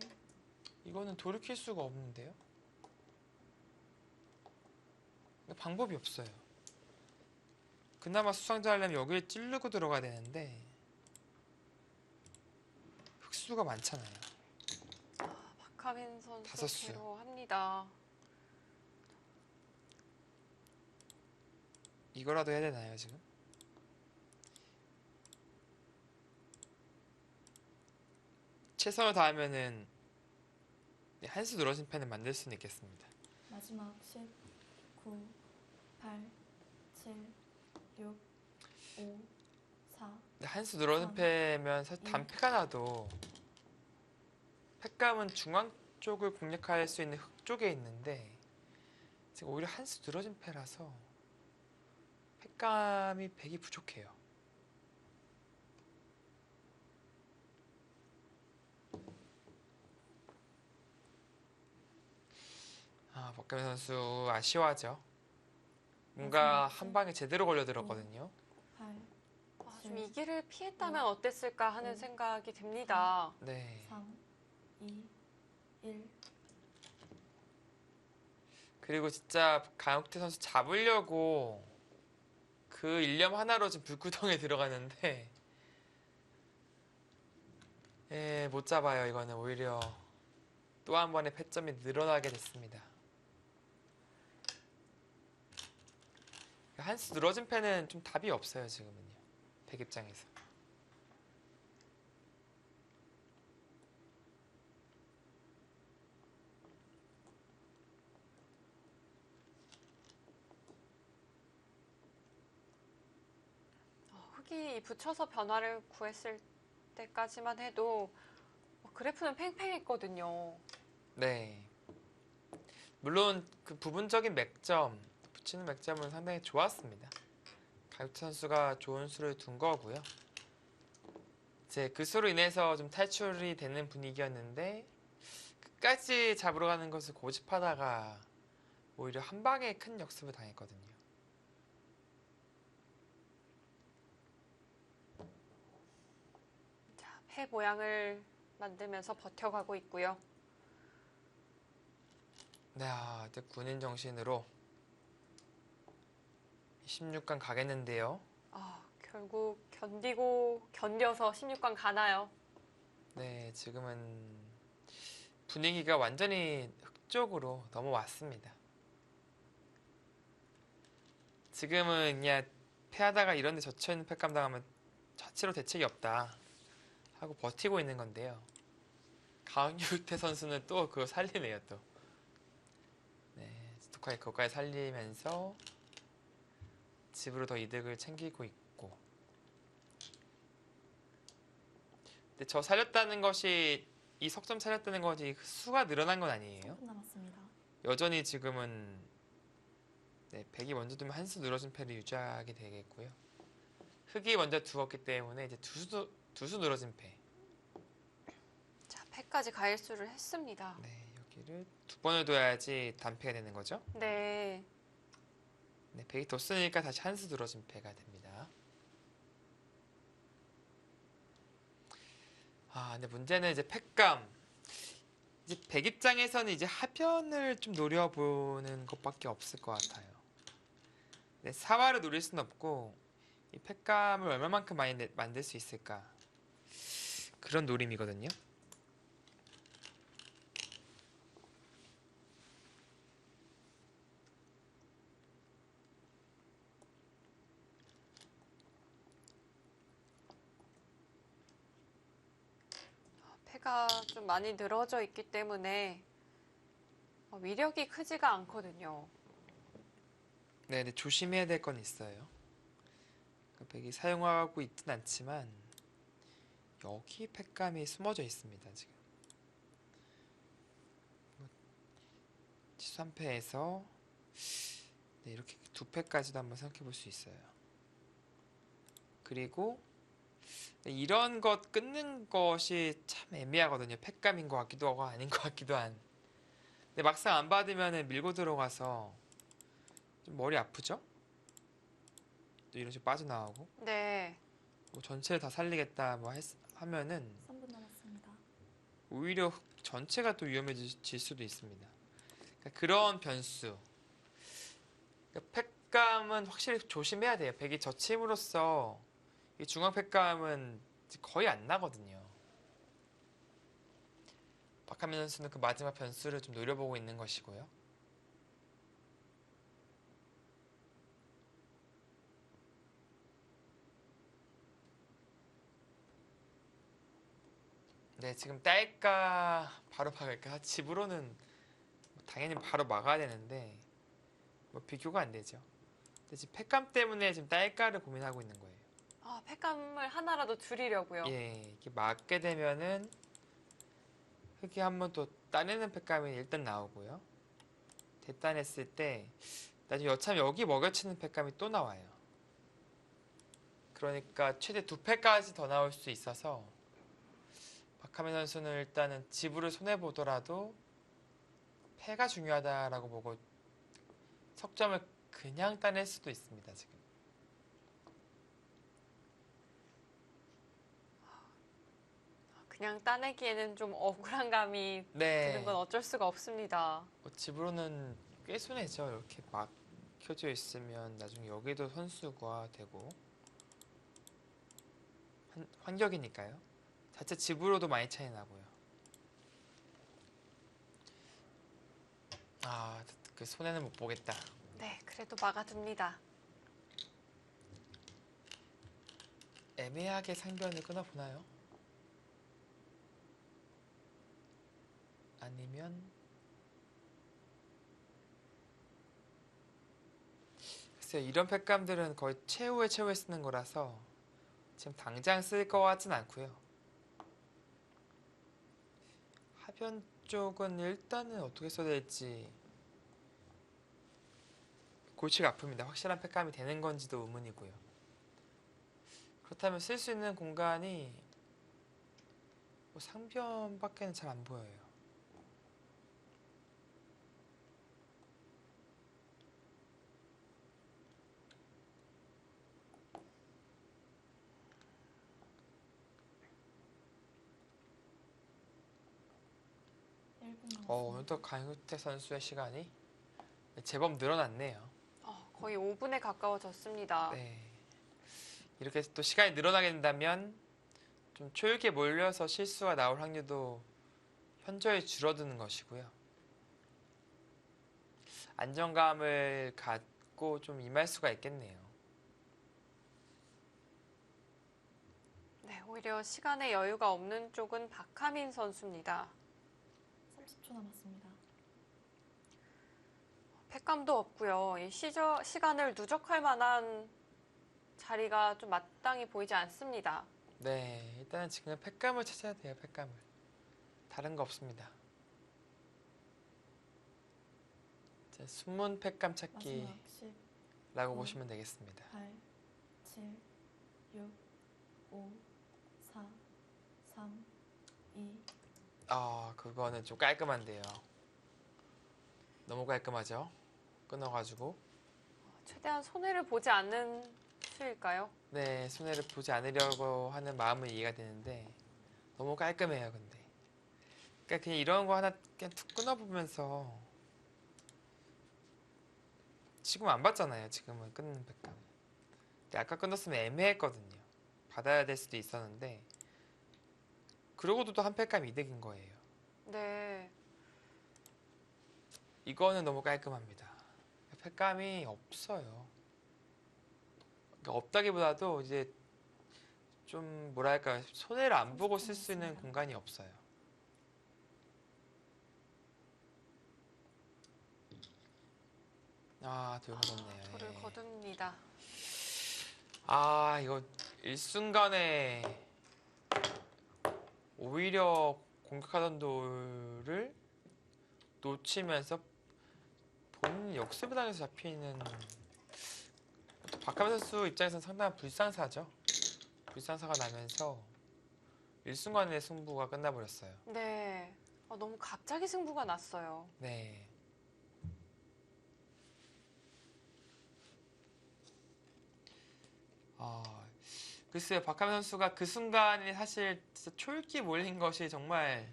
이거는 돌이킬 수가 없는데요. 방법이 없어요. 그나마 수상자 하려면 여기를 찌르고 들어가야 되는데 흑수가 많잖아요. 박하민 선수 다섯 수. 괴로워합니다. 이거라도 해야 되나요, 지금? 최선을 다하면은 한수 늘어진 펜을 만들 수는 있겠습니다. 마지막 10, 9, 8, 7, 6, 5, 4. 근데 한수 늘어진 패면 사실 단패가 나도 팩감은 중앙 쪽을 공략할 수 있는 흑 쪽에 있는데 지금 오히려 한수 늘어진 패라서 팩감이 100이 부족해요. 박가민 선수 아쉬워하죠. 뭔가 한 방에 제대로 걸려들었거든요. 8, 좀 이 길을 피했다면 어땠을까 하는 생각이 듭니다. 네. 3, 2, 1. 그리고 진짜 강혁태 선수 잡으려고 그 일념 하나로 지금 불구덩이에 들어가는데 못 잡아요. 이거는 오히려 또 한 번의 패점이 늘어나게 됐습니다. 한수 늘어진 패는 좀 답이 없어요. 지금은요. 백 입장에서. 흑이 붙여서 변화를 구했을 때까지만 해도 그래프는 팽팽했거든요. 네. 물론 그 부분적인 맥점, 붙이는 맥점은 상당히 좋았습니다. 강혁태 선수가 좋은 수를 둔 거고요. 이제 그 수로 인해서 좀 탈출이 되는 분위기였는데 끝까지 잡으러 가는 것을 고집하다가 오히려 한 방에 큰 역습을 당했거든요. 자, 패 모양을 만들면서 버텨가고 있고요. 네, 이제 군인 정신으로 16강 가겠는데요. 결국 견뎌서 16강 가나요? 네, 지금은 분위기가 완전히 흑쪽으로 넘어왔습니다. 지금은 그냥 패하다가 이런 데 젖혀있는 패감 당하면 자체로 대책이 없다 하고 버티고 있는 건데요. 강유태 선수는 또 그거 살리네요, 또. 네, 스토카이 그거까지 살리면서 집으로 더 이득을 챙기고 있고. 근데 저 살렸다는 것이 이 석점 살렸다는 것이 수가 늘어난 건 아니에요. 3분 남았습니다. 여전히 지금은 100이 먼저 두면 한 수 늘어진 패를 유지하게 되겠고요. 흑이 먼저 두었기 때문에 이제 두 수 늘어진 패. 자, 패까지 가일수를 했습니다. 네, 여기를 두 번을 둬야지 단패가 되는 거죠. 네. 네, 100이 뒀으니까 다시 한 수 늘어진 패가 됩니다. 근데 문제는 이제 패감. 이제 백 입장에서는 이제 하변을 좀 노려보는 것밖에 없을 것 같아요. 네, 사활을 노릴 순 없고 이 팩감을 얼마만큼 많이 만들 수 있을까 그런 노림이거든요. 패가 좀 많이 늘어져 있기 때문에 위력이 크지가 않거든요. 네, 근데 조심해야 될 건 있어요. 그러니까 백이 사용하고 있진 않지만 여기 팩감이 숨어져 있습니다. 지금 치수 3패에서 네, 이렇게 두 패까지도 한번 생각해 볼 수 있어요. 그리고 이런 것 끊는 것이 참 애매하거든요. 팩감인 것 같기도 하고 아닌 것 같기도 한. 근데 막상 안 받으면 밀고 들어가서 좀 머리 아프죠? 또 이런 식으로 빠져나오고 네. 뭐 전체를 다 살리겠다 뭐 하면은 3분 남았습니다. 오히려 전체가 또 위험해질 수도 있습니다. 그러니까 그런 변수. 그러니까 팩감은 확실히 조심해야 돼요. 백이 젖힘으로써 이 중앙 팩감은 거의 안 나거든요. 박하민 선수는 그 마지막 변수를 좀 노려보고 있는 것이고요. 네, 지금 딸까 바로 박을까? 집으로는 당연히 바로 막아야 되는데 뭐 비교가 안 되죠. 근데 지금 팩감 때문에 지금 딸까를 고민하고 있는 거예요. 팩감을 하나라도 줄이려고요. 예, 이렇게 막게 되면은 흙이 한번 또 따내는 팩감이 일단 나오고요. 대따냈을 때 나중에 여차하면 여기 먹여치는 팩감이 또 나와요. 그러니까 최대 두 패까지 더 나올 수 있어서 박하민 선수는 일단은 지불을 손해보더라도 패가 중요하다라고 보고 석점을 그냥 따낼 수도 있습니다. 지금. 그냥 따내기에는 좀 억울한 감이 네. 드는 건 어쩔 수가 없습니다. 집으로는 꽤 손해죠. 이렇게 막 켜져 있으면 나중에 여기도 선수가 되고 환격이니까요. 자체 집으로도 많이 차이 나고요. 그 손해는 못 보겠다. 네, 그래도 막아둡니다. 애매하게 상변을 끊어보나요? 아니면 글쎄요, 이런 팩감들은 거의 최후에 쓰는 거라서 지금 당장 쓸 것 같진 않고요. 하변 쪽은 일단은 어떻게 써야 될지 골치가 아픕니다. 확실한 팩감이 되는 건지도 의문이고요. 그렇다면 쓸 수 있는 공간이 뭐 상변밖에는 잘 안 보여요. 오늘도 강유태 선수의 시간이 제법 늘어났네요. 거의 5분에 가까워졌습니다. 네. 이렇게 또 시간이 늘어나게 된다면 좀 초유기에 몰려서 실수가 나올 확률도 현저히 줄어드는 것이고요. 안정감을 갖고 좀 임할 수가 있겠네요. 네, 오히려 시간에 여유가 없는 쪽은 박하민 선수입니다. 30초 남았습니다. 팩감도 없고요. 이 시간을 누적할 만한 자리가 좀 마땅히 보이지 않습니다. 네, 일단은 지금 팩감을 찾아야 돼요. 팩감을. 다른 거 없습니다. 숨은 팩감 찾기라고 마지막 10, 보시면 되겠습니다. 8, 7, 6, 5, 4, 3, 2, 그거는 좀 깔끔한데요. 너무 깔끔하죠? 끊어가지고. 최대한 손해를 보지 않는 수일까요? 네, 손해를 보지 않으려고 하는 마음은 이해가 되는데 너무 깔끔해요, 근데. 그러니까 그냥 이런 거 하나 그냥 툭 끊어보면서 지금 안 받잖아요. 지금은 끊는 백감. 근데 아까 끊었으면 애매했거든요. 받아야 될 수도 있었는데 그러고도 또 한 팩감 이득인 거예요. 네. 이거는 너무 깔끔합니다. 팩감이 없어요. 그러니까 없다기보다도 이제 좀 뭐랄까 손해를 안 보고 쓸 수 있는 공간이 없어요. 아, 돌 거뒀네요. 돌을 예. 거둡니다. 아, 이거 일순간에 오히려 공격하던 돌을 놓치면서 본인 역습을 당해서 잡히는 또 박하민 선수 입장에서는 상당한 불상사죠. 불상사가 나면서 일순간에 승부가 끝나버렸어요. 네. 너무 갑자기 승부가 났어요. 네. 글쎄요, 박하민 선수가 그 순간에 사실 진짜 초읽기 몰린 것이 정말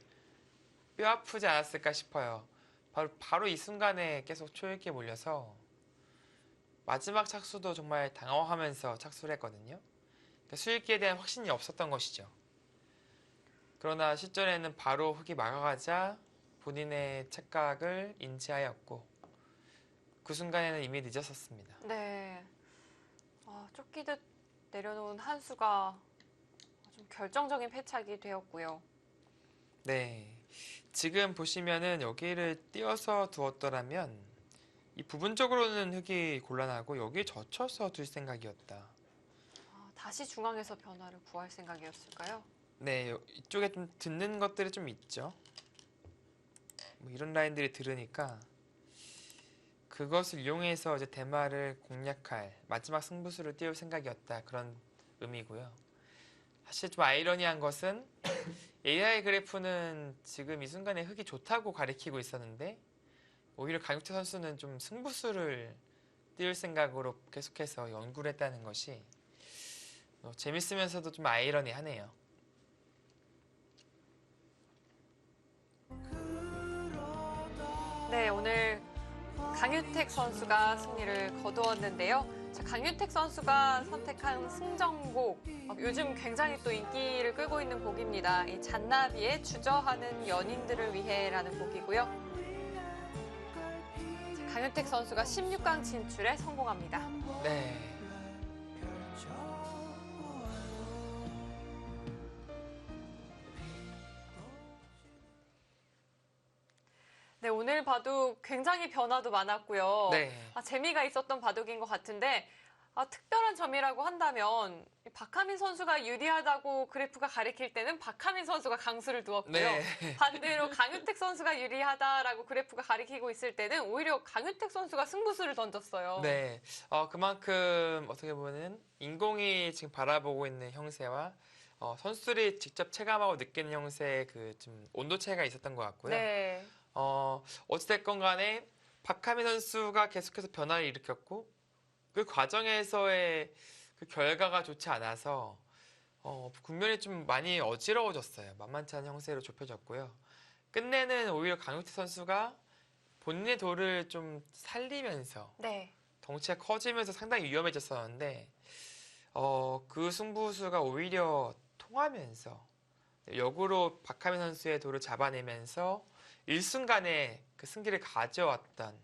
뼈 아프지 않았을까 싶어요. 바로 이 순간에 계속 초읽기에 몰려서 마지막 착수도 정말 당황하면서 착수를 했거든요. 그러니까 수읽기에 대한 확신이 없었던 것이죠. 그러나 실전에는 바로 흙이 막아가자 본인의 착각을 인지하였고 그 순간에는 이미 늦었었습니다. 네. 쫓기듯 내려놓은 한 수가 좀 결정적인 패착이 되었고요. 네. 지금 보시면은 여기를 띄워서 두었더라면 이 부분적으로는 흙이 곤란하고 여기에 젖혀서 둘 생각이었다. 다시 중앙에서 변화를 구할 생각이었을까요? 네, 이쪽에 좀 듣는 것들이 좀 있죠. 뭐 이런 라인들이 들으니까 그것을 이용해서 이제 대마를 공략할 마지막 승부수를 띄울 생각이었다. 그런 의미고요. 사실 좀 아이러니한 것은 AI 그래프는 지금 이 순간에 흙이 좋다고 가리키고 있었는데 오히려 강유태 선수는 좀 승부수를 띄울 생각으로 계속해서 연구를 했다는 것이 재밌으면서도 좀 아이러니하네요. 네, 오늘 강유택 선수가 승리를 거두었는데요. 자, 강유택 선수가 선택한 승정곡, 요즘 굉장히 또 인기를 끌고 있는 곡입니다. 이 잔나비의 주저하는 연인들을 위해라는 곡이고요. 자, 강유택 선수가 16강 진출에 성공합니다. 네. 네, 오늘 바둑 굉장히 변화도 많았고요. 네. 재미가 있었던 바둑인 것 같은데 특별한 점이라고 한다면 박하민 선수가 유리하다고 그래프가 가리킬 때는 박하민 선수가 강수를 두었고요. 네. 반대로 강유택 선수가 유리하다라고 그래프가 가리키고 있을 때는 오히려 강유택 선수가 승부수를 던졌어요. 네. 그만큼 어떻게 보면 인공이 지금 바라보고 있는 형세와 선수들이 직접 체감하고 느끼는 형세의 그 좀 온도 차이가 있었던 것 같고요. 네. 어찌됐건 간에 박하민 선수가 계속해서 변화를 일으켰고 그 과정에서의 그 결과가 좋지 않아서 국면이 좀 많이 어지러워졌어요. 만만치 않은 형세로 좁혀졌고요. 끝내는 오히려 강유태 선수가 본인의 돌을 좀 살리면서 네. 덩치가 커지면서 상당히 위험해졌었는데 그 승부수가 오히려 통하면서 역으로 박하민 선수의 돌을 잡아내면서 일순간에 그 승기를 가져왔던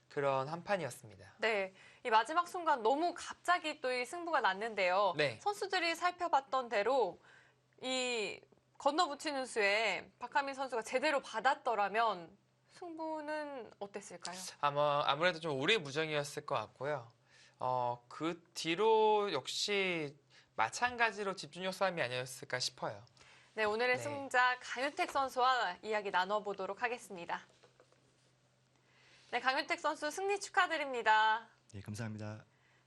그런 한 판이었습니다. 네. 이 마지막 순간 너무 갑자기 또 이 승부가 났는데요. 네. 선수들이 살펴봤던 대로 이 건너붙이는 수에 박하민 선수가 제대로 받았더라면 승부는 어땠을까요? 아무래도 좀 오리무정이었을 것 같고요. 그 뒤로 역시 마찬가지로 집중력 싸움이 아니었을까 싶어요. 네, 오늘의 네. 승자 강유택 선수와 이야기 나눠보도록 하겠습니다. 네, 강유택 선수 승리 축하드립니다. 네, 감사합니다.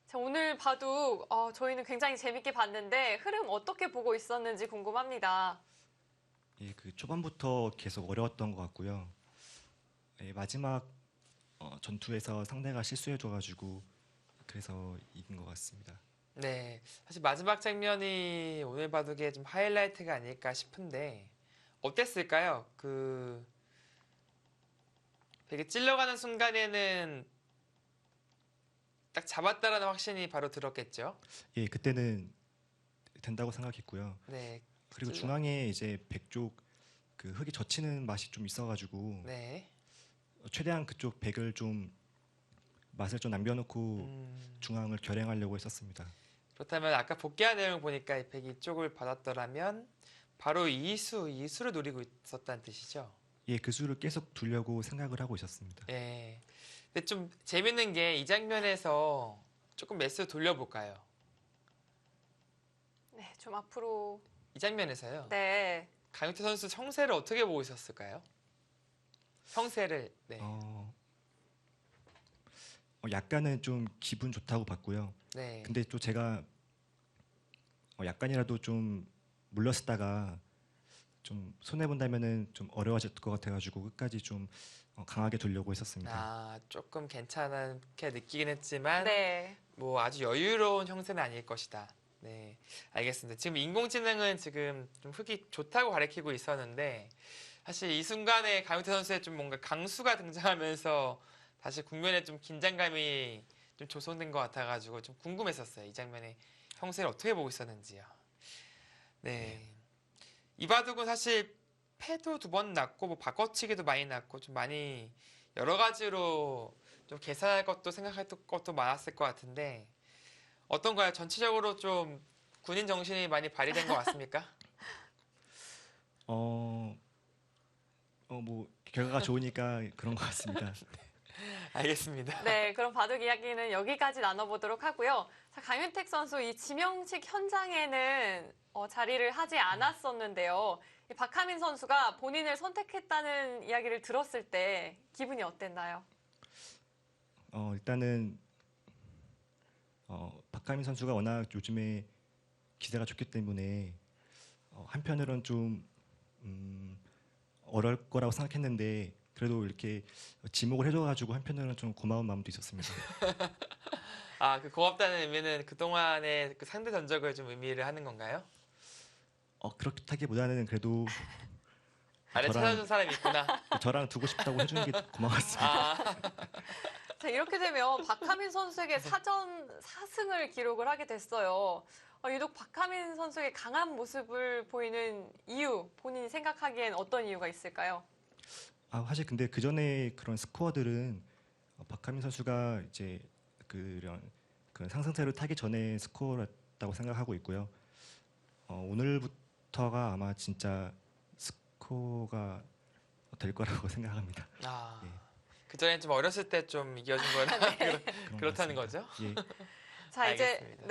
자, 오늘 바둑 저희는 굉장히 재밌게 봤는데 흐름 어떻게 보고 있었는지 궁금합니다. 예, 그 초반부터 계속 어려웠던 것 같고요. 예, 마지막 전투에서 상대가 실수해줘가지고 그래서 이긴 것 같습니다. 네, 사실 마지막 장면이 오늘 바둑의 좀 하이라이트가 아닐까 싶은데 어땠을까요? 되게 찔러가는 순간에는 딱 잡았다라는 확신이 바로 들었겠죠. 예, 그때는 된다고 생각했고요. 네, 그리고 찔러- 중앙에 이제 백 쪽 그 흙이 젖히는 맛이 좀 있어가지고 네. 최대한 그쪽 백을 좀 맛을 좀 남겨놓고 중앙을 결행하려고 했었습니다. 그렇다면 아까 복귀한 내용 보니까 이 백이 쪽을 받았더라면 바로 이수를 노리고 있었다는 뜻이죠. 예, 그 수를 계속 두려고 생각을 하고 있었습니다. 예. 근데 좀 재밌는 게 이 장면에서 조금 매수 돌려볼까요? 네, 좀 앞으로. 이 장면에서요. 네. 강유태 선수 형세를 어떻게 보고 있었을까요? 형세를. 네. 약간은 좀 기분 좋다고 봤고요. 네. 근데 또 제가 약간이라도 좀 물렀다가 좀 손해 본다면은 좀 어려워질 것 같아가지고 끝까지 좀 강하게 두려고 했었습니다. 아, 조금 괜찮게 느끼긴 했지만 네. 뭐 아주 여유로운 형세는 아닐 것이다. 네, 알겠습니다. 지금 인공지능은 지금 좀 흙이 좋다고 가리키고 있었는데 사실 이 순간에 강유태 선수의 좀 뭔가 강수가 등장하면서 다시 국면에 좀 긴장감이 좀 조성된 것 같아가지고 좀 궁금했었어요. 이 장면에 형세를 어떻게 보고 있었는지요. 네, 이바둑은 사실 패도 2번 났고 뭐 바꿔치기도 많이 났고 좀 많이 여러 가지로 좀 계산할 것도 생각할 것도 많았을 것 같은데 어떤가요? 전체적으로 좀 군인 정신이 많이 발휘된 것 같습니까? 뭐 결과가 좋으니까 그런 것 같습니다. 알겠습니다. 네, 그럼 바둑 이야기는 여기까지 나눠보도록 하고요. 자, 강윤택 선수 이 지명식 현장에는 자리를 하지 않았었는데요. 이 박하민 선수가 본인을 선택했다는 이야기를 들었을 때 기분이 어땠나요? 일단은 박하민 선수가 워낙 요즘에 기세가 좋기 때문에 한편으론 좀 어려울 거라고 생각했는데 그래도 이렇게 지목을 해줘가지고 한편으로는 좀 고마운 마음도 있었습니다. 아, 그 고맙다는 의미는 그동안의 그 상대 전적을 좀 의미를 하는 건가요? 그렇다기보다는 그래도 나를 저랑- 찾아준 사람이 있구나. 저랑 두고 싶다고 해주는 게 고마웠습니다. 아, 자, 이렇게 되면 박하민 선수에게 사전 4승을 기록을 하게 됐어요. 유독 박하민 선수의 강한 모습을 보이는 이유, 본인이 생각하기엔 어떤 이유가 있을까요? 사실 근데 그 전에 그런 스코어들은 박하민 선수가 이제 그런 상승세를 타기 전에 스코어였다고 생각하고 있고요. 오늘부터가 아마 진짜 스코어가 될 거라고 생각합니다. 아. 예. 그 전에 좀 어렸을 때 좀 이겨준 거라 그런 그렇다는 것 거죠? 같습니다. 예. 자, 알겠습니다.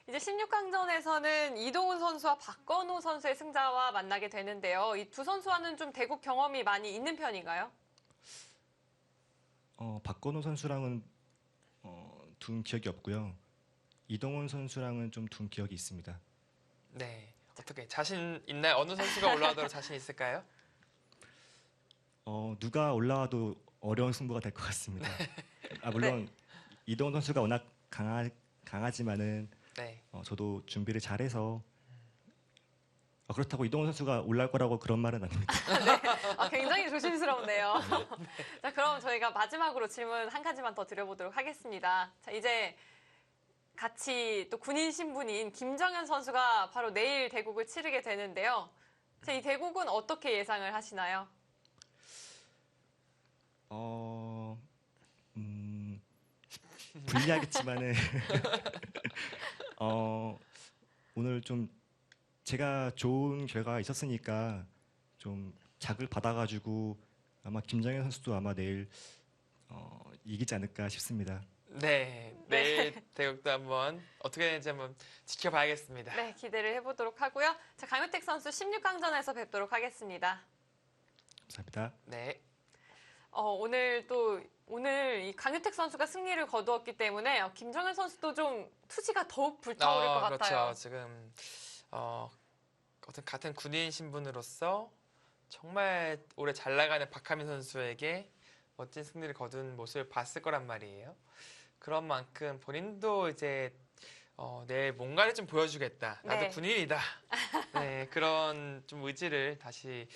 이제 16강전에서는 이동훈 선수와 박건우 선수의 승자와 만나게 되는데요. 이 두 선수와는 좀 대국 경험이 많이 있는 편인가요? 박건우 선수랑은 둔 기억이 없고요. 이동훈 선수랑은 좀 둔 기억이 있습니다. 네. 어떻게 자신 있나요? 어느 선수가 올라가도록 자신 있을까요? 누가 올라와도 어려운 승부가 될 것 같습니다. 물론 이동훈 선수가 워낙 강하지만은 네. 저도 준비를 잘해서 그렇다고 이동훈 선수가 올라올 거라고 그런 말은 아닙니다. 굉장히 조심스럽네요. 자, 그럼 저희가 마지막으로 질문 한 가지만 더 드려보도록 하겠습니다. 자, 이제 같이 또 군인 신분인 김정현 선수가 바로 내일 대국을 치르게 되는데요. 자, 이 대국은 어떻게 예상을 하시나요? 불리하겠지만은 오늘 좀 제가 좋은 결과가 있었으니까 좀 자극 받아가지고 아마 김정현 선수도 아마 내일 이기지 않을까 싶습니다. 네. 내일 대국도 한번 어떻게 되는지 한번 지켜봐야겠습니다. 네, 기대를 해보도록 하고요. 자, 강효택 선수 16강전에서 뵙도록 하겠습니다. 감사합니다. 네. 오늘 이 강효택 선수가 승리를 거두었기 때문에 김정현 선수도 좀 투지가 더욱 불타오를 것 그렇죠. 같아요. 지금 어떤 같은 군인 신분으로서 정말 올해 잘 나가는 박하민 선수에게 멋진 승리를 거둔 모습을 봤을 거란 말이에요. 그런 만큼 본인도 이제 내일 뭔가를 좀 보여주겠다. 나도 네. 군인이다. 네, 네, 그런 좀 의지를 다시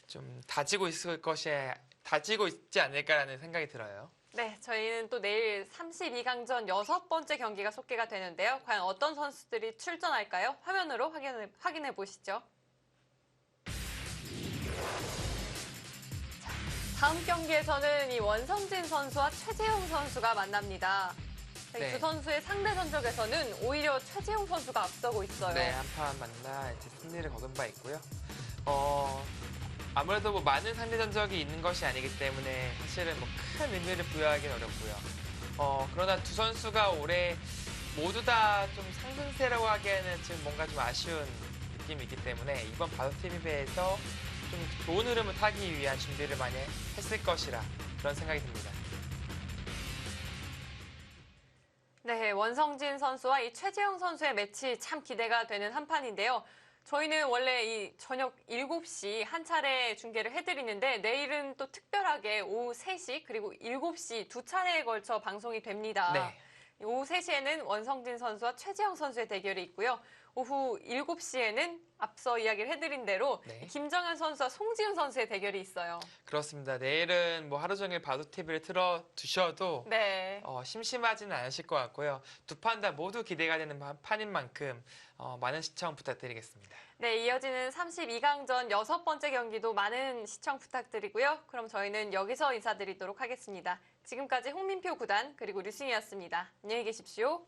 좀 다지고 있지 않을까라는 생각이 들어요. 네, 저희는 또 내일 32강전 6번째 경기가 속개가 되는데요. 과연 어떤 선수들이 출전할까요? 화면으로 확인해 보시죠. 다음 경기에서는 이 원성진 선수와 최재용 선수가 만납니다. 이 네. 두 선수의 상대 전적에서는 오히려 최재용 선수가 앞서고 있어요. 네, 한판 만나 이제 승리를 거둔 바 있고요. 아무래도 뭐 많은 상대 전적이 있는 것이 아니기 때문에 사실은 뭐 큰 의미를 부여하기는 어렵고요. 그러나 두 선수가 올해 모두 다 좀 상승세라고 하기에는 지금 뭔가 좀 아쉬운 느낌이 있기 때문에 이번 바둑TV배에서 좀 좋은 흐름을 타기 위한 준비를 많이 했을 것이라 그런 생각이 듭니다. 네, 원성진 선수와 이 최재형 선수의 매치 참 기대가 되는 한판인데요. 저희는 원래 이 저녁 7시 한 차례 중계를 해드리는데 내일은 또 특별하게 오후 3시 그리고 7시 두 차례에 걸쳐 방송이 됩니다. 네. 오후 3시에는 원성진 선수와 최재형 선수의 대결이 있고요. 오후 7시에는 앞서 이야기를 해드린 대로 네. 김정현 선수와 송지훈 선수의 대결이 있어요. 그렇습니다. 내일은 뭐 하루 종일 바둑TV를 틀어두셔도 네. 심심하지는 않으실 것 같고요. 두 판 다 모두 기대가 되는 판인 만큼 많은 시청 부탁드리겠습니다. 네, 이어지는 32강전 6번째 경기도 많은 시청 부탁드리고요. 그럼 저희는 여기서 인사드리도록 하겠습니다. 지금까지 홍민표 구단 그리고 류승희였습니다. 안녕히 계십시오.